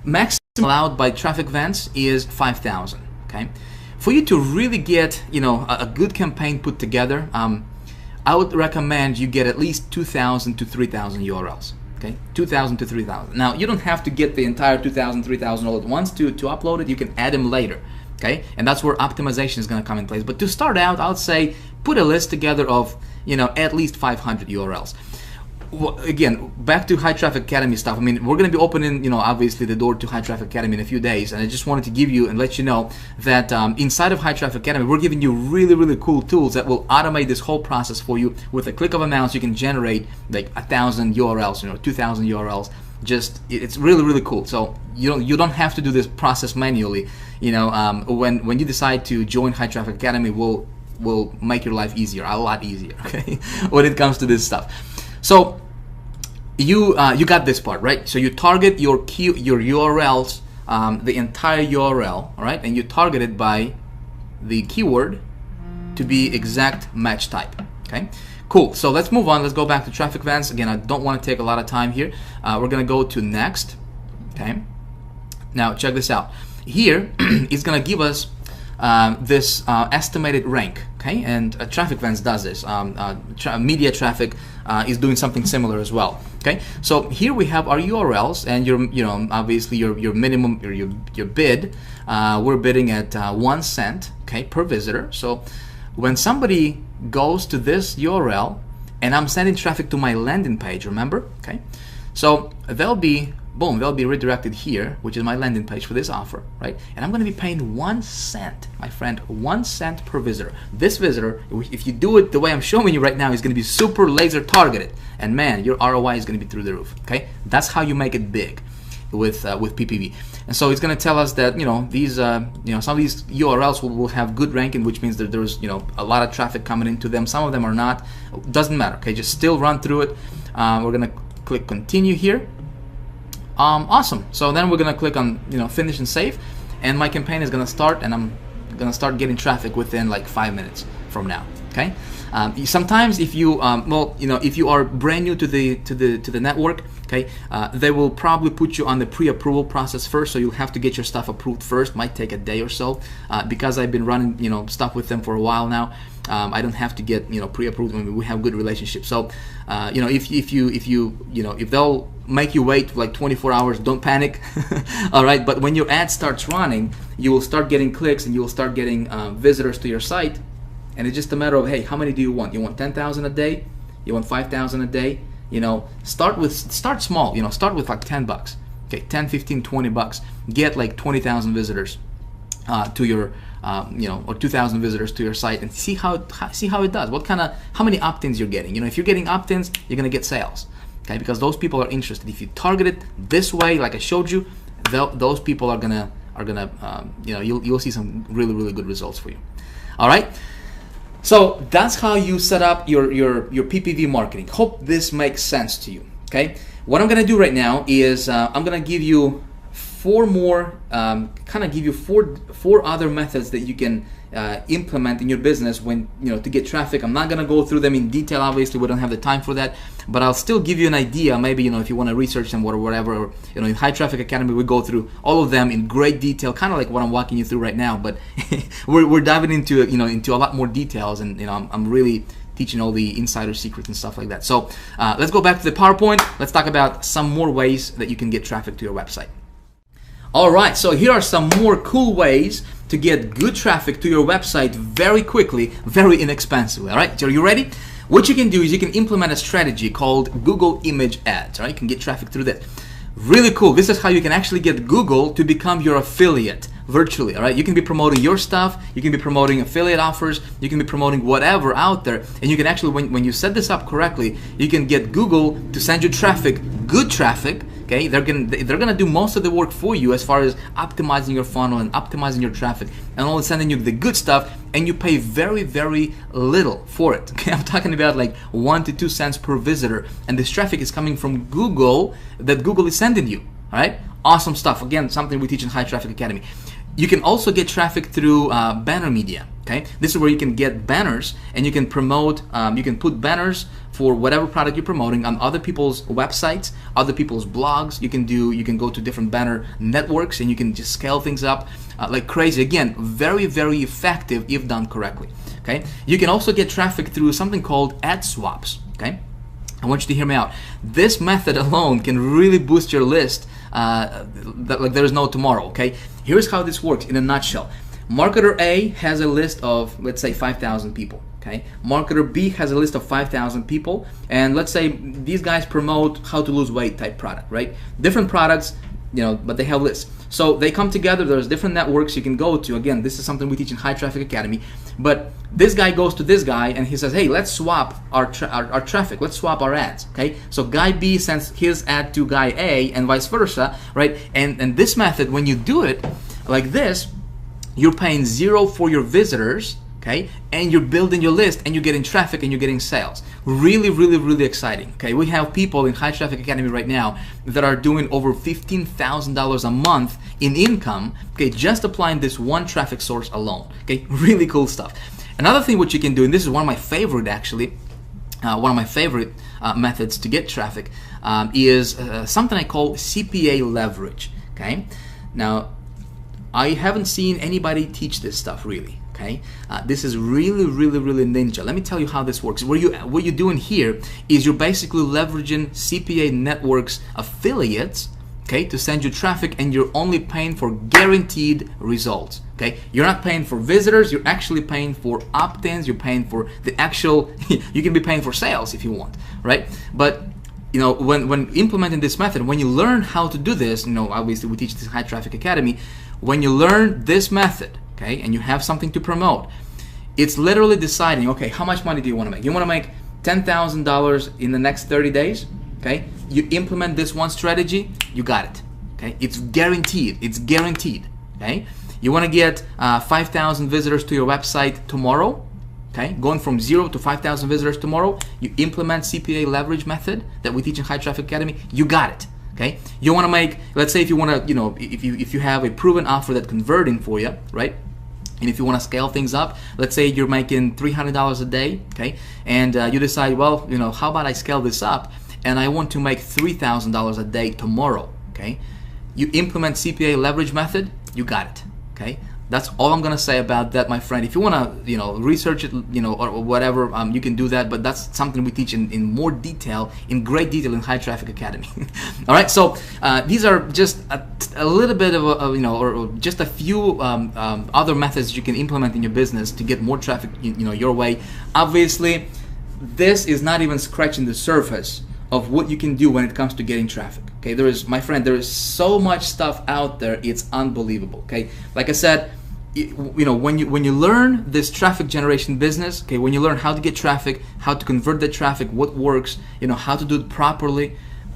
Maximum allowed by traffic vents is 5,000. Okay, for you to really get a good campaign put together, I would recommend you get at least 2,000 to 3,000 URLs. Okay, 2,000 to 3,000. Now you don't have to get the entire 2,000, 3,000 all at once to upload it. You can add them later. Okay, and that's where optimization is going to come in place. But to start out, I would say put a list together of at least 500 URLs. Well, again, back to High Traffic Academy stuff. I mean, we're going to be opening, obviously the door to High Traffic Academy in a few days, and I just wanted to give you and let you know that inside of High Traffic Academy, we're giving you really, really cool tools that will automate this whole process for you. With a click of a mouse, you can generate like 1,000 URLs, 2,000 URLs. It's really, really cool. So you don't have to do this process manually. When you decide to join High Traffic Academy, will make your life easier, a lot easier. Okay, when it comes to this stuff. So you got this part, right? So you target your URLs, the entire URL, all right, and you target it by the keyword to be exact match type. Okay, cool. So let's move on. Let's go back to traffic vents. Again, I don't want to take a lot of time here. We're gonna go to next. Okay. Now check this out. Here it's gonna give us this estimated rank. Okay, and traffic vents does this. Media traffic is doing something similar as well. Okay, so here we have our URLs, and obviously your minimum or your bid. We're bidding at 1 cent, okay, per visitor. So when somebody goes to this URL, and I'm sending traffic to my landing page, remember? Okay, so they'll be redirected here, which is my landing page for this offer, right? And I'm going to be paying 1 cent, my friend, 1 cent per visitor. This visitor, if you do it the way I'm showing you right now, is going to be super laser targeted, and man, your ROI is going to be through the roof. Okay, that's how you make it big. with PPV. And so it's going to tell us that these some of these URLs will have good ranking, which means that there's a lot of traffic coming into them. Some of them are not. Doesn't matter. Okay, just still run through it. We're going to click continue here. Awesome. So then we're going to click on finish and save, and my campaign is going to start, and I'm going to start getting traffic within like 5 minutes from now. Okay. Sometimes if you if you are brand new to the network, okay, they will probably put you on the pre-approval process first, so you'll have to get your stuff approved first. Might take a day or so. Because I've been running stuff with them for a while now, I don't have to get pre-approved. We have good relationships. So if they'll make you wait like 24 hours, don't panic. All right, but when your ad starts running, you will start getting clicks and you will start getting visitors to your site. And it's just a matter of, hey, how many do you want? You want 10,000 a day? You want 5,000 a day? Start small. Start with like $10. Okay, 10, 15, 20 bucks. Get like 20,000 visitors to your, or 2,000 visitors to your site, and see how it does. How many opt-ins you're getting? If you're getting opt-ins, you're gonna get sales. Okay, because those people are interested. If you target it this way, like I showed you, those people are gonna you'll see some really, really good results for you. All right. So that's how you set up your PPV marketing. Hope this makes sense to you. Okay, what I'm gonna do right now is I'm gonna give you four other methods that you can implement in your business when to get traffic. I'm not gonna go through them in detail. Obviously, we don't have the time for that, but I'll still give you an idea. Maybe if you want to research them or whatever. Or, in High Traffic Academy, we go through all of them in great detail, kind of like what I'm walking you through right now. But we're diving into into a lot more details, and I'm really teaching all the insider secrets and stuff like that. So let's go back to the PowerPoint. Let's talk about some more ways that you can get traffic to your website. All right, so here are some more cool ways to get good traffic to your website very quickly, very inexpensively. All right, so are you ready? What you can do is you can implement a strategy called Google Image Ads. All right, you can get traffic through that. Really cool. This is how you can actually get Google to become your affiliate virtually. All right, you can be promoting your stuff, you can be promoting affiliate offers, you can be promoting whatever out there, and you can actually, when you set this up correctly, you can get Google to send you traffic, good traffic. Okay, they're gonna do most of the work for you as far as optimizing your funnel and optimizing your traffic, and only sending you the good stuff, and you pay very, very little for it. Okay, I'm talking about like 1 to 2 cents per visitor, and this traffic is coming from Google that Google is sending you. All right, awesome stuff. Again, something we teach in High Traffic Academy. You can also get traffic through banner media. Okay, this is where you can get banners and you can promote. You can put banners for whatever product you're promoting on other people's websites, other people's blogs. You can go to different banner networks and you can just scale things up like crazy. Again, very, very effective if done correctly. Okay, you can also get traffic through something called ad swaps. Okay, I want you to hear me out. This method alone can really boost your list like there is no tomorrow. Okay, here's how this works in a nutshell. Marketer A has a list of, let's say, 5,000 people. Okay, marketer B has a list of 5,000 people, and let's say these guys promote how to lose weight type product, right? Different products, but they have lists. So they come together. There's different networks you can go to. Again, this is something we teach in High Traffic Academy. But this guy goes to this guy and he says, hey, let's swap our traffic. Let's swap our ads. Okay, so guy B sends his ad to guy A and vice versa, right? And this method, when you do it like this, you're paying zero for your visitors, okay, and you're building your list and you're getting traffic and you're getting sales. Really, really, really exciting. Okay, we have people in High Traffic Academy right now that are doing over $15,000 a month in income, okay, just applying this one traffic source alone. Okay, really cool stuff. Another thing which you can do, and this is one of my favorite actually, methods to get traffic is something I call CPA leverage. Okay, now I haven't seen anybody teach this stuff really. Okay, this is really, really, really ninja. Let me tell you how this works. What you're doing here is you're basically leveraging CPA networks affiliates, okay, to send you traffic, and you're only paying for guaranteed results. Okay, you're not paying for visitors. You're actually paying for opt-ins. You're paying for the actual. You can be paying for sales if you want, right? But when implementing this method, when you learn how to do this, obviously we teach this High Traffic Academy. When you learn this method, okay, and you have something to promote, it's literally deciding, okay, how much money do you want to make? You want to make $10,000 in the next 30 days, okay? You implement this one strategy, you got it, Okay, it's guaranteed. It's guaranteed. Okay, you want to get 5,000 visitors to your website tomorrow. Okay, going from 0 to 5,000 visitors tomorrow. You implement CPA leverage method that we teach in High Traffic Academy. You got it. Okay, you want to make, let's say if you want to, you know, if you have a proven offer that's converting for you, right? And if you want to scale things up, let's say you're making $300 a day, okay, and you decide, well, you know, how about I scale this up and I want to make $3,000 a day tomorrow, okay? You implement CPA leverage method, you got it, okay? That's all I'm gonna say about that, my friend. If you wanna, you know, research it, you know, or whatever, you can do that. But that's something we teach in more detail, in great detail, in High Traffic Academy. All right. So these are just a little bit of a, you know, or just a few other methods you can implement in your business to get more traffic, you know, your way. Obviously, this is not even scratching the surface of what you can do when it comes to getting traffic. Okay, there is, my friend, there is so much stuff out there, it's unbelievable. Okay, like I said, you know, when you learn this traffic generation business, okay, when you learn how to get traffic, how to convert the traffic, what works, you know, how to do it properly,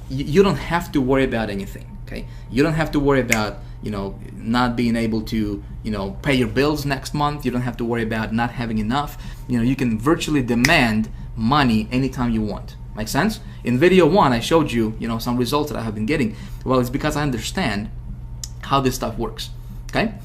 you don't have to worry about anything. Okay, you don't have to worry about, you know, not being able to, you know, pay your bills next month. You don't have to worry about not having enough. You know, you can virtually demand money anytime you want. Make sense? In video 1, I showed you, you know, some results that I have been getting. Well, it's because I understand how this stuff works. Okay,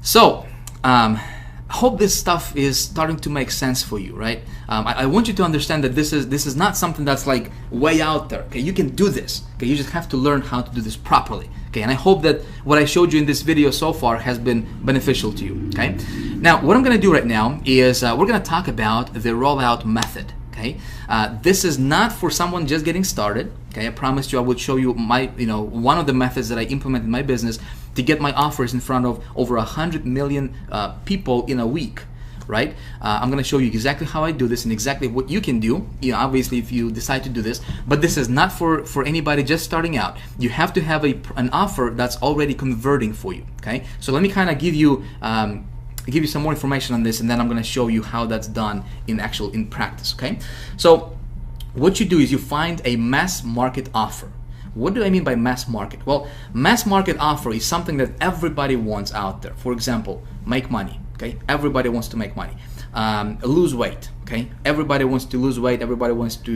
so I hope this stuff is starting to make sense for you, right? I want you to understand that this is not something that's like way out there. Okay, you can do this. Okay, you just have to learn how to do this properly. Okay, and I hope that what I showed you in this video so far has been beneficial to you. Okay, now what I'm going to do right now is we're going to talk about the rollout method. Okay, this is not for someone just getting started. Okay, I promised you I would show you my, you know, one of the methods that I implement in my business to get my offers in front of over 100 million people in a week. Right? I'm going to show you exactly how I do this and exactly what you can do. You know, obviously, if you decide to do this, but this is not for anybody just starting out. You have to have an offer that's already converting for you. Okay, so let me kind of give you some more information on this, and then I'm going to show you how that's done in practice. Okay, so what you do is you find a mass market offer. What do I mean by mass market? Well, mass market offer is something that everybody wants out there. For example, make money. Okay, everybody wants to make money. Lose weight. Okay, everybody wants to lose weight. Everybody wants to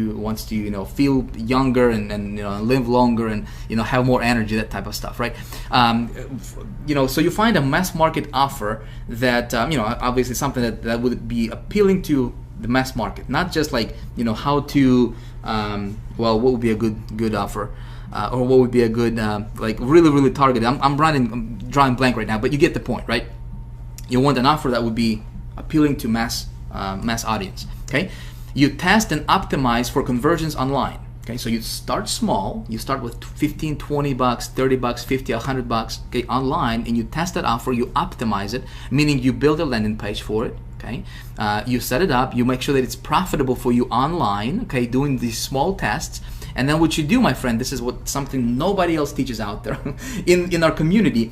you know, feel younger and you know, live longer and, you know, have more energy, that type of stuff, right? You know, so you find a mass market offer that you know, obviously something that would be appealing to the mass market, not just like, you know, how to well, what would be a good offer, or what would be a good like really targeted. I'm drawing blank right now, but you get the point, right? You want an offer that would be appealing to mass audience. Okay, you test and optimize for conversions online. Okay, so you start small. You start with 15, 20 bucks, 30 bucks, 50, 100 bucks. Okay, online, and you test that offer. You optimize it, meaning you build a landing page for it. Okay, you set it up. You make sure that it's profitable for you online. Okay, doing these small tests. And then what you do, my friend, this is something nobody else teaches out there in our community,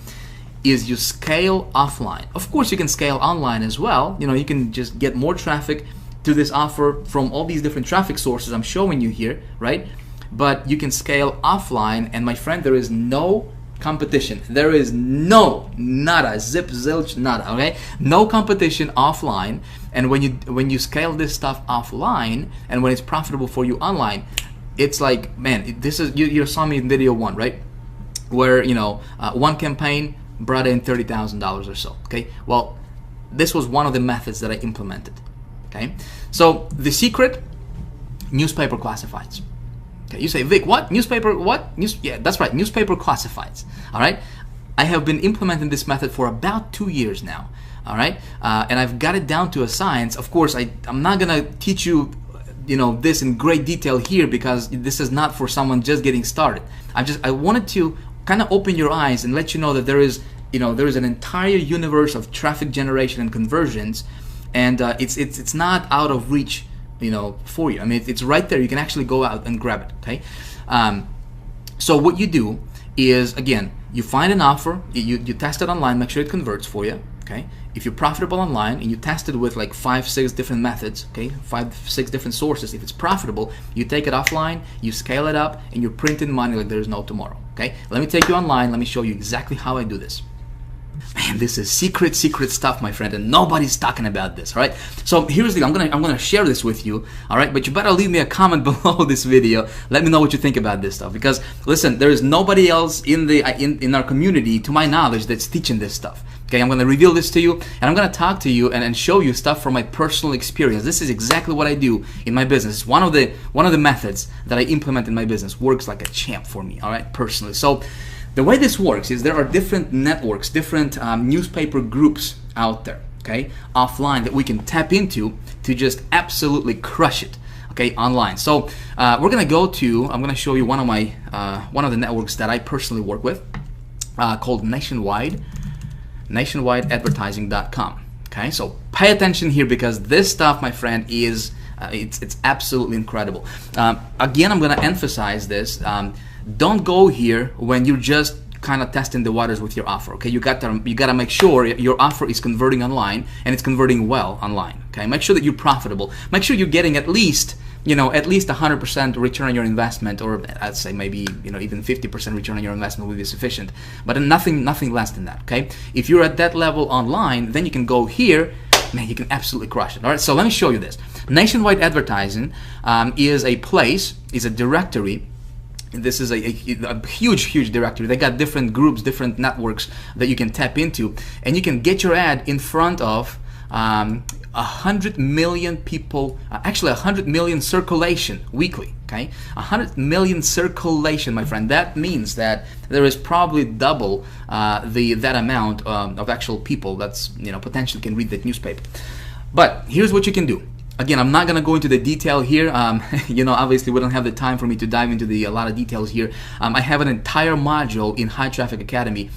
is you scale offline. Of course, you can scale online as well. You know, you can just get more traffic to this offer from all these different traffic sources I'm showing you here, right? But you can scale offline, and my friend, there is no competition. There is nada, zip, zilch, nada, okay? No competition offline. And when you scale this stuff offline, and when it's profitable for you online, it's like, man, this is, you saw me in video 1, right? Where, you know, one campaign brought in $30,000 or so. Okay, well, this was one of the methods that I implemented. Okay, so the secret: newspaper classifieds. Okay, you say, Vic, what newspaper? What news? Yeah, that's right, newspaper classifieds. All right, I have been implementing this method for about 2 years now. All right, and I've got it down to a science. Of course, I'm not gonna teach you, you know, this in great detail here, because this is not for someone just getting started. I wanted to kind of open your eyes and let you know that there is an entire universe of traffic generation and conversions, and it's not out of reach, you know, for you. I mean, it's right there. You can actually go out and grab it. Okay, so what you do is, again, you find an offer, you test it online, make sure it converts for you. Okay, if you're profitable online and you test it with like 5-6 different methods, okay, 5-6 different sources, if it's profitable, you take it offline, you scale it up, and you're printing money like there's no tomorrow. Okay, let me take you online. Let me show you exactly how I do this. Man, this is secret stuff, my friend, and nobody's talking about this. All right. So here's the I'm gonna share this with you. All right, but you better leave me a comment below this video. Let me know what you think about this stuff, because listen, there is nobody else in our community, to my knowledge, that's teaching this stuff. Okay, I'm gonna reveal this to you, and I'm gonna talk to you and show you stuff from my personal experience. This is exactly what I do in my business. It's one of the methods that I implement in my business. Works like a champ for me. All right, personally. So the way this works is there are different networks, different newspaper groups out there, okay, offline, that we can tap into to just absolutely crush it, okay, online. So we're gonna go to, I'm gonna show you one of the networks that I personally work with, called nationwideadvertising.com. Okay, so pay attention here, because this stuff, my friend, is it's absolutely incredible. Again, I'm gonna emphasize this. Don't go here when you're just kind of testing the waters with your offer. Okay, you gotta make sure your offer is converting online, and it's converting well online. Okay, make sure that you're profitable. Make sure you're getting at least 100% return on your investment, or I'd say maybe even 50% return on your investment would be sufficient, but nothing less than that. Okay, if you're at that level online, then you can go here. Man, you can absolutely crush it. All right, so let me show you this. Nationwide Advertising is a place, is a directory. This is a huge directory. They got different groups, different networks that you can tap into, and you can get your ad in front of 100 million people, actually 100 million circulation weekly. Okay, 100 million circulation, my friend. That means that there is probably double that amount of actual people that's potentially can read that newspaper. But here's what you can do. Again, I'm not going to go into the detail here. Obviously we don't have the time for me to dive into a lot of details here. I have an entire module in High Traffic Academy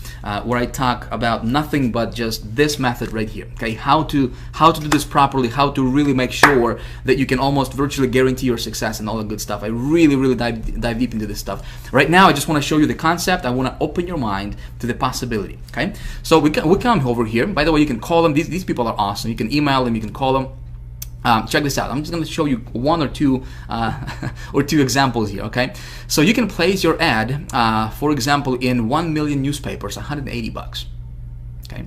where I talk about nothing but just this method right here. Okay, how to do this properly, how to really make sure that you can almost virtually guarantee your success and all the good stuff. I really dive deep into this stuff. Right now, I just want to show you the concept. I want to open your mind to the possibility. Okay, so we come over here. By the way, you can call them. These people are awesome. You can email them. You can call them. Check this out. I'm just going to show you one or two examples here. Okay, so you can place your ad, for example, in 1 million newspapers, $180. Okay,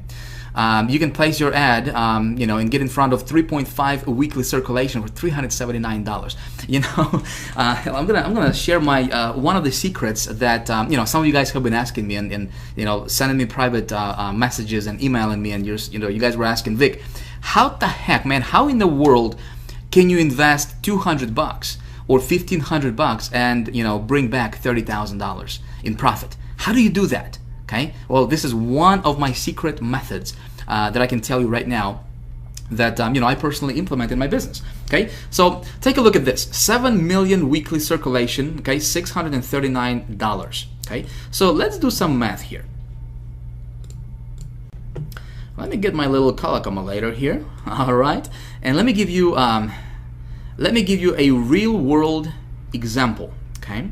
you can place your ad, and get in front of 3.5 weekly circulation for $379. I'm gonna share my one of the secrets that some of you guys have been asking me and sending me private messages and emailing me, and you guys were asking, Vic, how the heck, man, how in the world can you invest $200 or $1,500 and bring back $30,000 in profit? How do you do that? Okay, well, this is one of my secret methods that I can tell you right now that I personally implement in my business. Okay, so take a look at this: 7 million weekly circulation. Okay, $639. Okay, so let's do some math here. Let me get my little color accumulator here. All right, and let me give you a real world example. Okay,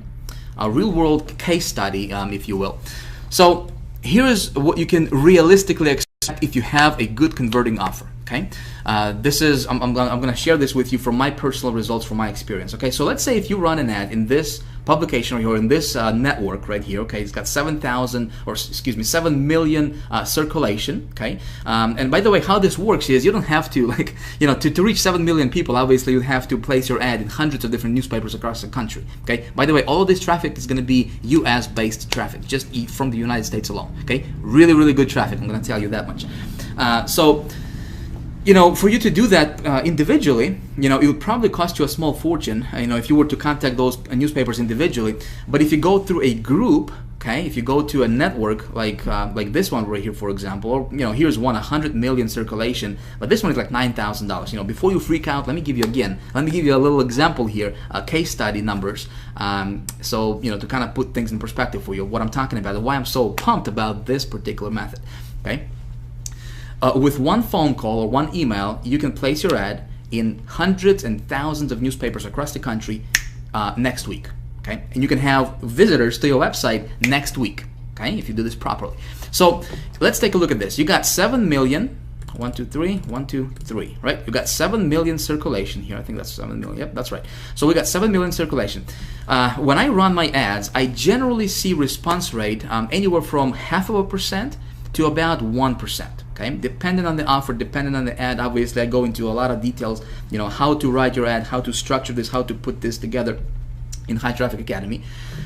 a real world case study, if you will. So here is what you can realistically expect if you have a good converting offer. Okay, this is I'm going to share this with you from my personal results, from my experience. Okay, so let's say if you run an ad in this publication or in this network right here. Okay, it's got 7 million circulation. Okay, and by the way, how this works is you don't have to to reach 7 million people. Obviously, you have to place your ad in hundreds of different newspapers across the country. Okay, by the way, all of this traffic is going to be US based traffic, just from the United States alone. Okay, really good traffic. I'm going to tell you that much. So for you to do that individually, it would probably cost you a small fortune, if you were to contact those newspapers individually. But if you go through a group, okay, if you go to a network like this one right here, for example, or here's 100 million circulation, but this one is like $9,000. Before you freak out, let me give you a little example here, case study numbers, so to kind of put things in perspective for you, what I'm talking about and why I'm so pumped about this particular method. Okay. With one phone call or one email, you can place your ad in hundreds and thousands of newspapers across the country next week. Okay, and you can have visitors to your website next week. Okay, if you do this properly. So let's take a look at this. You got 7 million 1, 2, 3, 1, 2, 3, right? You got 7 million circulation here. I think that's 7 million. Yep, that's right. So we got 7 million circulation. When I run my ads, I generally see response rate anywhere from 0.5% to about 1%. Okay, depending on the offer, depending on the ad. Obviously, I go into a lot of details. You know, how to write your ad, how to structure this, how to put this together in High Traffic Academy,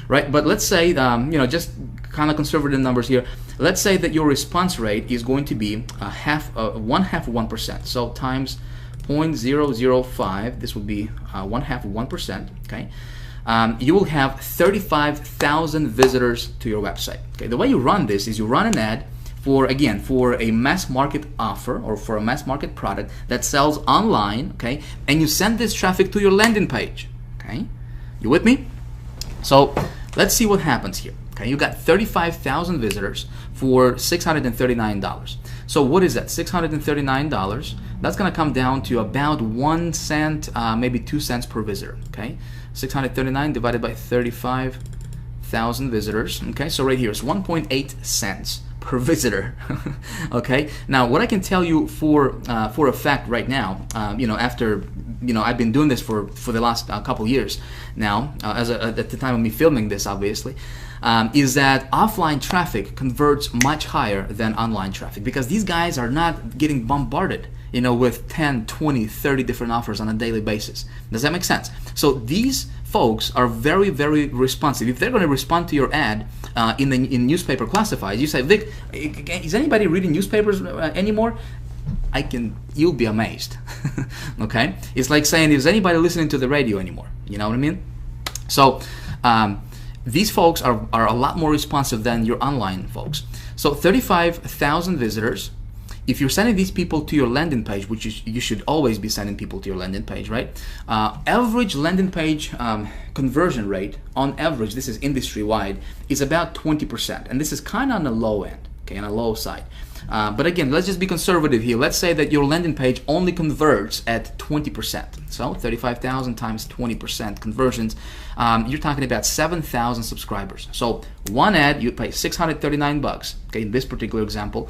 right? But let's say, you know, just kind of conservative numbers here. Let's say that your response rate is going to be one half of 1%. So times 0.005, this would be 1/2 of 1%. Okay, you will have 35,000 visitors to your website. Okay, the way you run this is you run an ad for, again, for a mass market offer or for a mass market product that sells online. Okay, and you send this traffic to your landing page. Okay, you with me? So let's see what happens here. Okay, you got 35,000 visitors for $639. So what is that? $639. That's gonna come down to about 1 cent, maybe 2 cents per visitor. Okay, 639 divided by 35,000 visitors. Okay, so right here is 1.8 cents per visitor. Okay, now what I can tell you for a fact right now, you know, after, you know, I've been doing this for the last couple years now, at the time of me filming this, obviously, is that offline traffic converts much higher than online traffic, because these guys are not getting bombarded, you know, with 10, 20, 30 different offers on a daily basis. Does that make sense? So these folks are very, very responsive. If they're going to respond to your ad in newspaper classifieds, you say, Vic, is anybody reading newspapers anymore? You'll be amazed. Okay, it's like saying, is anybody listening to the radio anymore? You know what I mean? So these folks are a lot more responsive than your online folks. So 35,000 visitors. If you're sending these people to your landing page, which you should always be sending people to your landing page, right? Average landing page conversion rate, on average, this is industry-wide, is about 20%. And this is kind of on the low end, okay, on the low side. But again, let's just be conservative here. Let's say that your landing page only converts at 20%. So 35,000 times 20% conversions, you're talking about 7,000 subscribers. So one ad, you pay $639. Okay, in this particular example,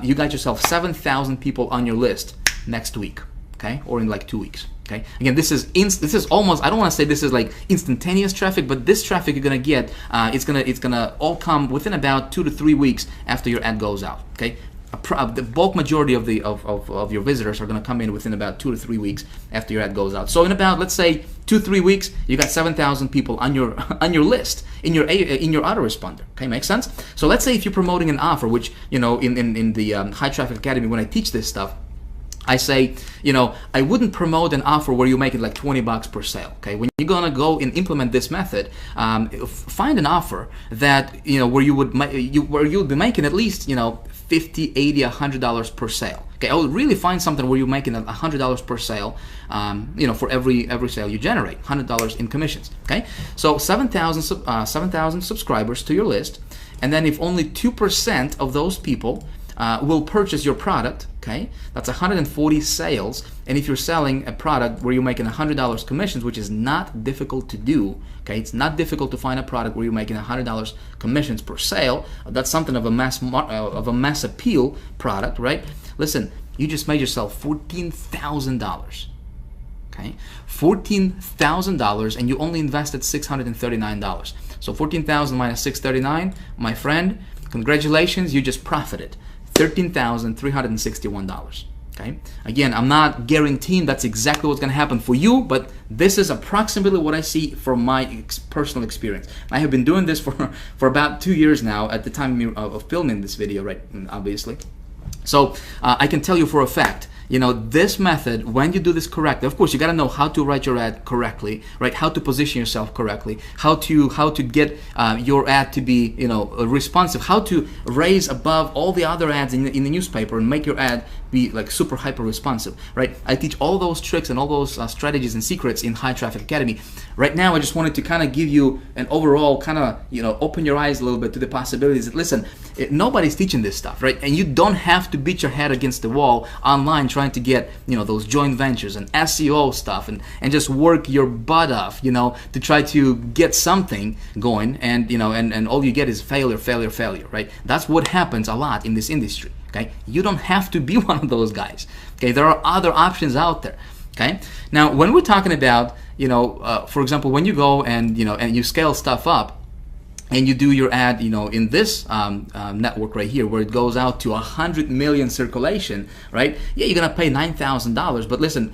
you got yourself 7,000 people on your list next week. Okay, or in like 2 weeks. Okay, again, this is almost, I don't want to say this is like instantaneous traffic, but this traffic you're gonna get, it's gonna all come within about 2 to 3 weeks after your ad goes out. Okay, the bulk majority of your visitors are gonna come in within about 2 to 3 weeks after your ad goes out. So in about, let's say, 2-3 weeks, you got 7,000 people on your list in your autoresponder. Okay, makes sense? So let's say if you're promoting an offer, which, you know, in the High Traffic Academy, when I teach this stuff, I say, you know, I wouldn't promote an offer where you make it like $20 per sale. Okay, when you're gonna go and implement this method, find an offer that, you know, where you'll be making at least, you know, $50, $80, $100 per sale. Okay, I would really find something where you're making $100 per sale, you know, for every sale you generate, $100 in commissions. Okay, so 7,000 subscribers to your list, and then if only 2% of those people will purchase your product, okay, that's 140 sales. And if you're selling a product where you're making $100 commissions, which is not difficult to do, okay, it's not difficult to find a product where you're making $100 commissions per sale. That's something of a mass appeal product, right? Listen, you just made yourself $14,000. Okay, $14,000, and you only invested $639. So 14,000 minus 639, my friend, congratulations, you just profited $13,361. Okay, again, I'm not guaranteeing that's exactly what's going to happen for you, but this is approximately what I see from my personal experience. I have been doing this for about 2 years now at the time of filming this video, right? Obviously. So I can tell you for a fact, you know, this method, when you do this correctly, of course, you got to know how to write your ad correctly, right? How to position yourself correctly, how to get your ad to be, you know, responsive, how to raise above all the other ads in the newspaper and make your ad be like super hyper responsive, right? I teach all those tricks and all those strategies and secrets in High Traffic Academy. Right now, I just wanted to kind of give you an overall kind of, you know, open your eyes a little bit to the possibilities that, listen, nobody's teaching this stuff, right? And you don't have to beat your head against the wall online trying to get, you know, those joint ventures and SEO stuff and just work your butt off, you know, to try to get something going, and, you know, and all you get is failure, right? That's what happens a lot in this industry. Okay, you don't have to be one of those guys. Okay, there are other options out there. Okay, now when we're talking about, for example, when you go and and you scale stuff up, and you do your ad, in this network right here, where it goes out to 100 million circulation, right? Yeah, you're gonna pay $9,000, but listen,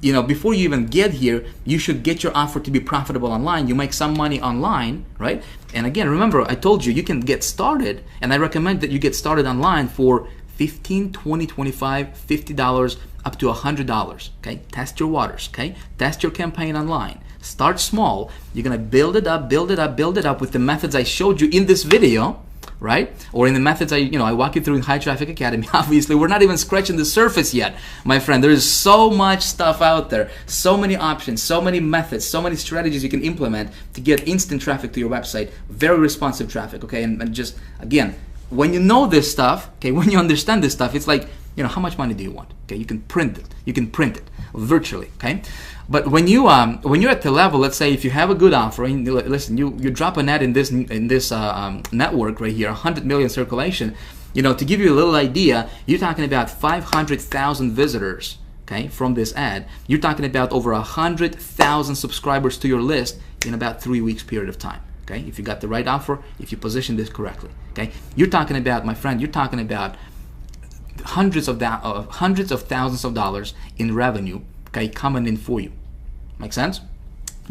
before you even get here, you should get your offer to be profitable online. You make some money online, right? And again, remember, I told you can get started, and I recommend that you get started online for $15, $20, $25, $50, up to $100. Okay, test your waters. Okay, test your campaign online. Start small. You're gonna build it up, build it up, build it up with the methods I showed you in this video, right? Or in the methods I walk you through in High Traffic Academy. Obviously, we're not even scratching the surface yet, my friend. There is so much stuff out there, so many options, so many methods, so many strategies you can implement to get instant traffic to your website, very responsive traffic. Okay, and just again, when you know this stuff, okay, when you understand this stuff, it's like, how much money do you want? Okay, you can print it. You can print it virtually. Okay, but when you're at the level, let's say if you have a good offer, and listen, you drop an ad in this network right here, 100 million circulation. To give you a little idea, you're talking about 500,000 visitors. Okay, from this ad, you're talking about over 100,000 subscribers to your list in about 3 weeks period of time. Okay, if you got the right offer, if you position this correctly. Okay, you're talking about, my friend, you're talking about hundreds of thousands of dollars in revenue, okay, coming in for you. Make sense?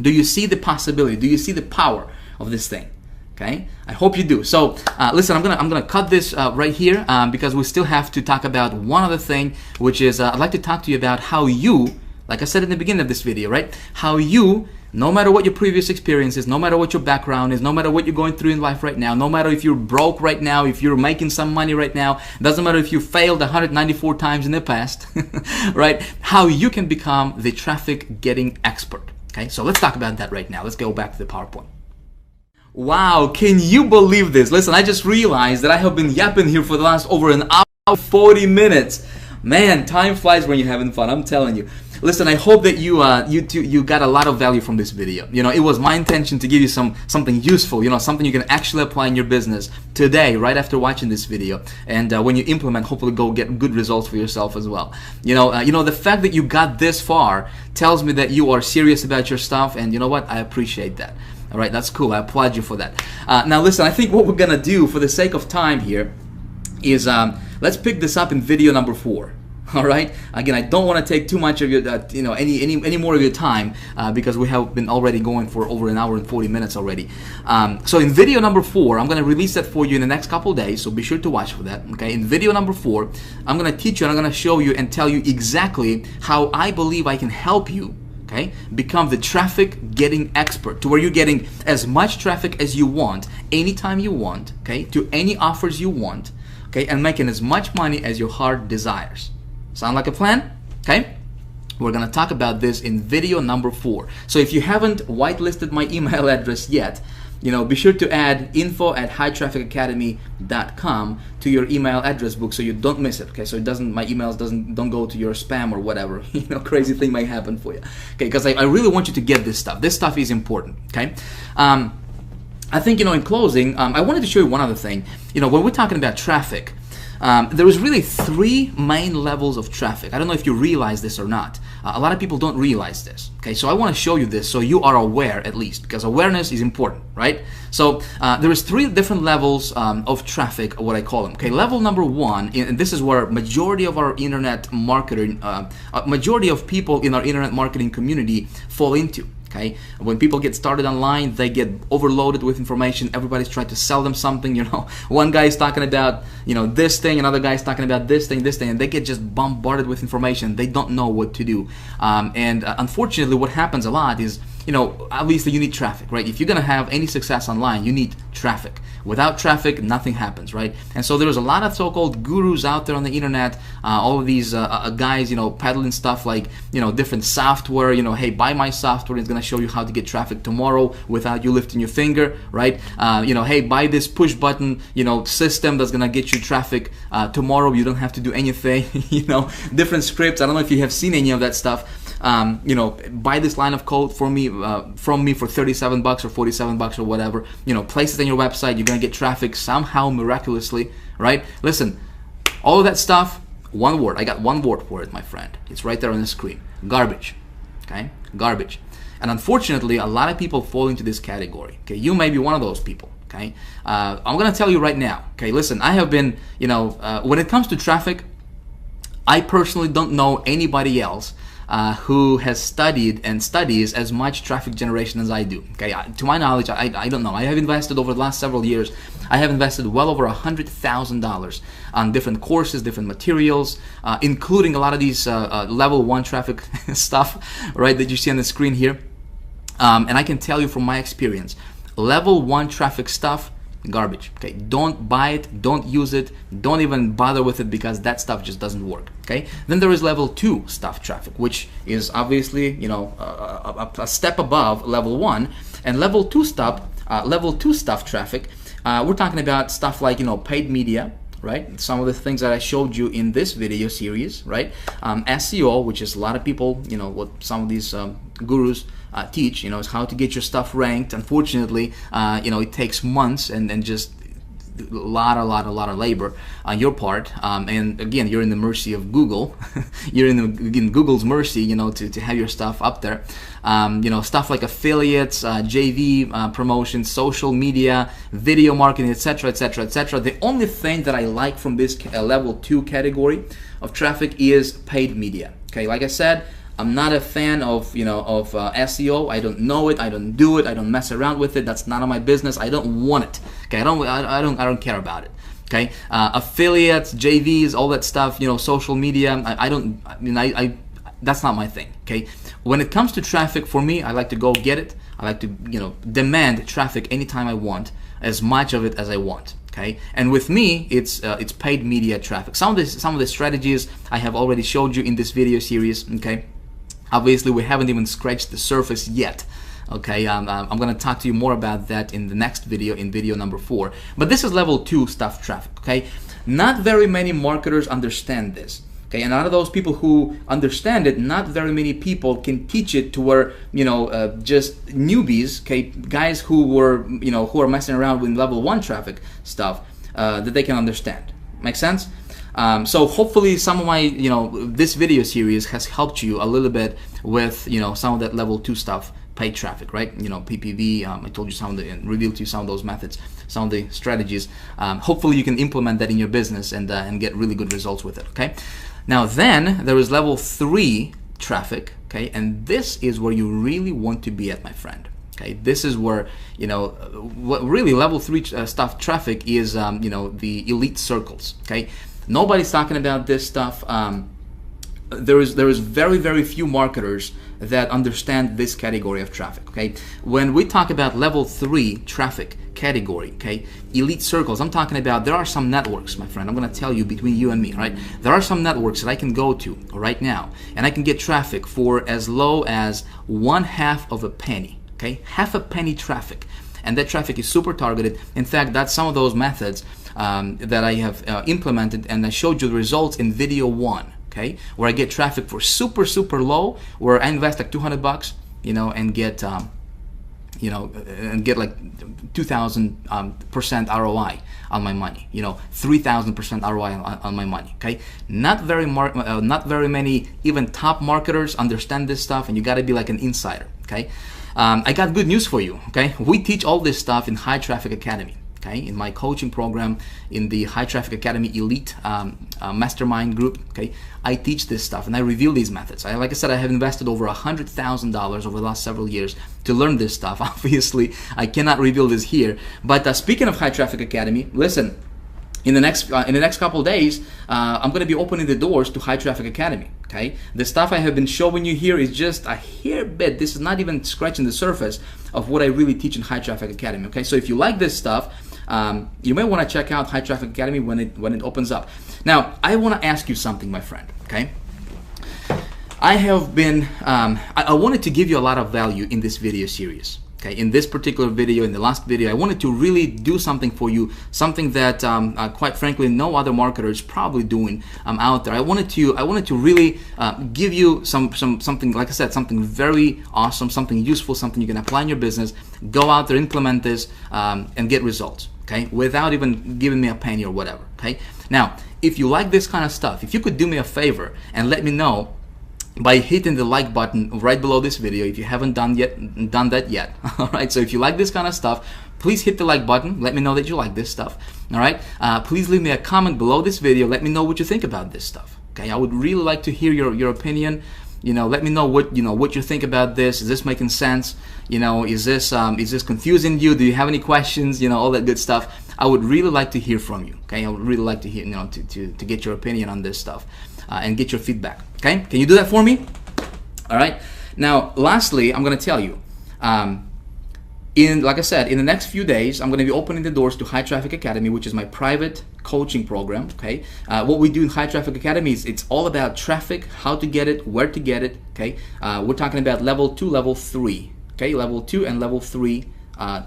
Do you see the possibility? Do you see the power of this thing? Okay, I hope you do. So listen, I'm gonna cut this right here because we still have to talk about one other thing, which is I'd like to talk to you about how you, like I said in the beginning of this video, right? How you, no matter what your previous experience is, no matter what your background is, no matter what you're going through in life right now, no matter if you're broke right now, if you're making some money right now, doesn't matter if you failed 194 times in the past, right? How you can become the traffic getting expert. Okay, so let's talk about that right now. Let's go back to the PowerPoint. Wow, can you believe this? Listen, I just realized that I have been yapping here for the last over an hour, 40 minutes. Man, time flies when you're having fun, I'm telling you. Listen, I hope that you got a lot of value from this video. It was my intention to give you something useful, something you can actually apply in your business today, right after watching this video. And when you implement, hopefully go get good results for yourself as well. The fact that you got this far tells me that you are serious about your stuff, and you know what? I appreciate that. All right, that's cool. I applaud you for that. Now listen, I think what we're gonna do for the sake of time here is let's pick this up in video number 4. All right. Again, I don't want to take too much of your, any more of your time because we have been already going for over an hour and 40 minutes already. So in video number 4, I'm going to release that for you in the next couple of days. So be sure to watch for that. Okay. In video number 4, I'm going to teach you and I'm going to show you and tell you exactly how I believe I can help you. Okay, become the traffic getting expert, to where you're getting as much traffic as you want, anytime you want. Okay, to any offers you want. Okay, and making as much money as your heart desires. Sound like a plan? Okay, we're gonna talk about this in video number 4. So if you haven't whitelisted my email address yet, be sure to add info@hightrafficacademy.com to your email address book so you don't miss it. Okay, so my emails don't go to your spam or whatever. Crazy thing might happen for you. Okay, because I really want you to get this stuff. This stuff is important. Okay. I think in closing, I wanted to show you one other thing. When we're talking about traffic, there is really 3 main levels of traffic. I don't know if you realize this or not. A lot of people don't realize this. Okay, so I want to show you this so you are aware, at least, because awareness is important, right? So there is 3 different levels of traffic, what I call them. Okay, level number 1, and this is where majority of our internet marketing, majority of people in our internet marketing community fall into. Okay, when people get started online, they get overloaded with information. Everybody's trying to sell them something. One guy is talking about this thing, another guy is talking about this thing, and they get just bombarded with information. They don't know what to do, and unfortunately, what happens a lot is obviously you need traffic, right? If you're gonna have any success online, you need traffic. Without traffic, nothing happens, right? And so there's a lot of so-called gurus out there on the internet, all of these guys, peddling stuff like, different software, hey, buy my software, it's gonna show you how to get traffic tomorrow without you lifting your finger, right? Hey, buy this push button, system that's gonna get you traffic tomorrow. You don't have to do anything, different scripts. I don't know if you have seen any of that stuff. Buy this line of code from me for $37 or $47 or whatever. Place it on your website. You're gonna get traffic somehow miraculously, right? Listen, All of that stuff, one word. I got one word for it, my friend. It's right there on the screen. Garbage. Okay? Garbage. And unfortunately, a lot of people fall into this category. Okay? You may be one of those people. Okay? I'm going to tell you right now. Okay? Listen, I have been, when it comes to traffic, I personally don't know anybody else who has studied and studies as much traffic generation as I do. Okay, to my knowledge, I don't know. I have invested over the last several years. I have invested well over $100,000 on different courses, different materials, including a lot of these level 1 traffic stuff, right, that you see on the screen here. And I can tell you from my experience, level 1 traffic stuff, garbage. Okay, don't buy it, don't use it, don't even bother with it, because that stuff just doesn't work. Okay, then there is level 2 stuff traffic, which is obviously a step above level 1. And level 2 stuff traffic, we're talking about stuff like paid media, right? Some of the things that I showed you in this video series, right? SEO, which is a lot of people, what some of these gurus teach, is how to get your stuff ranked. Unfortunately, it takes months and just a lot of labor on your part. And again, you're in the mercy of Google. You're in Google's mercy, to have your stuff up there. Stuff like affiliates, JV promotions, social media, video marketing, etc., etc., etc. The only thing that I like from this level 2 category of traffic is paid media. Okay, like I said, I'm not a fan of SEO. I don't know it. I don't do it. I don't mess around with it. That's none of my business. I don't want it. Okay, I don't care about it. Okay, affiliates, JVs, all that stuff. Social media. That's not my thing. Okay, when it comes to traffic, for me, I like to go get it. I like to demand traffic anytime I want, as much of it as I want. Okay, and with me, it's paid media traffic. Some of the strategies I have already showed you in this video series. Okay. Obviously, we haven't even scratched the surface yet. Okay, I'm going to talk to you more about that in the next video, in video number 4. But this is level 2 stuff traffic. Okay, not very many marketers understand this. Okay, and out of those people who understand it, not very many people can teach it to where just newbies, okay, guys who are messing around with level 1 traffic stuff, that they can understand. Make sense? So hopefully some of my, this video series has helped you a little bit with, some of that level 2 stuff, paid traffic, right? PPV, I told you some of the, and revealed to you some of those methods, some of the strategies. Hopefully you can implement that in your business and get really good results with it, okay? Now then, there is level 3 traffic, okay? And this is where you really want to be at, my friend. Okay, this is where, what really level 3 stuff traffic is, the elite circles, okay? Nobody's talking about this stuff. There is very, very few marketers that understand this category of traffic. Okay, when we talk about level 3 traffic category, okay, elite circles, I'm talking about there are some networks, my friend. I'm going to tell you between you and me, right? There are some networks that I can go to right now, and I can get traffic for as low as 1/2 of a penny. Okay, half a penny traffic, and that traffic is super targeted. In fact, that's some of those methods that I have implemented, and I showed you the results in video 1, okay, where I get traffic for super low, where I invest like $200, and get like 2,000% ROI on my money, 3,000% ROI on my money. Okay, not very many even top marketers understand this stuff, and you got to be like an insider. Okay, I got good news for you. Okay, we teach all this stuff in High Traffic Academy. Okay, in my coaching program, in the High Traffic Academy Elite Mastermind group, okay, I teach this stuff and I reveal these methods. Like I said, I have invested over $100,000 over the last several years to learn this stuff. Obviously, I cannot reveal this here. But speaking of High Traffic Academy, listen. In the next couple of days, I'm going to be opening the doors to High Traffic Academy. Okay, the stuff I have been showing you here is just a hair bit. This is not even scratching the surface of what I really teach in High Traffic Academy. Okay, so if you like this stuff, you may want to check out High Traffic Academy when it opens up. Now, I want to ask you something, my friend. Okay, I have been I wanted to give you a lot of value in this video series. Okay, in this particular video, in the last video, I wanted to really do something for you, something that quite frankly no other marketer is probably doing out there. I wanted to really give you something, like I said, something very awesome, something useful, something you can apply in your business. Go out there, implement this, and get results. Okay, without even giving me a penny or whatever. Okay, now if you like this kind of stuff, if you could do me a favor and let me know by hitting the like button right below this video if you haven't done that yet. All right, so if you like this kind of stuff, please hit the like button. Let me know that you like this stuff. All right, please leave me a comment below this video. Let me know what you think about this stuff. Okay, I would really like to hear your opinion. You know, let me know what you think about this. Is this making sense? You know, is this confusing you? Do you have any questions? You know, all that good stuff. I would really like to hear from you. Okay, I would really like to hear, to get your opinion on this stuff and get your feedback. Okay, can you do that for me? All right. Now, lastly, I'm going to tell you. Like I said, in the next few days, I'm going to be opening the doors to High Traffic Academy, which is my private coaching program. Okay, what we do in High Traffic Academy is it's all about traffic, how to get it, where to get it. Okay, we're talking about level 2, level 3. Okay, level 2 and level 3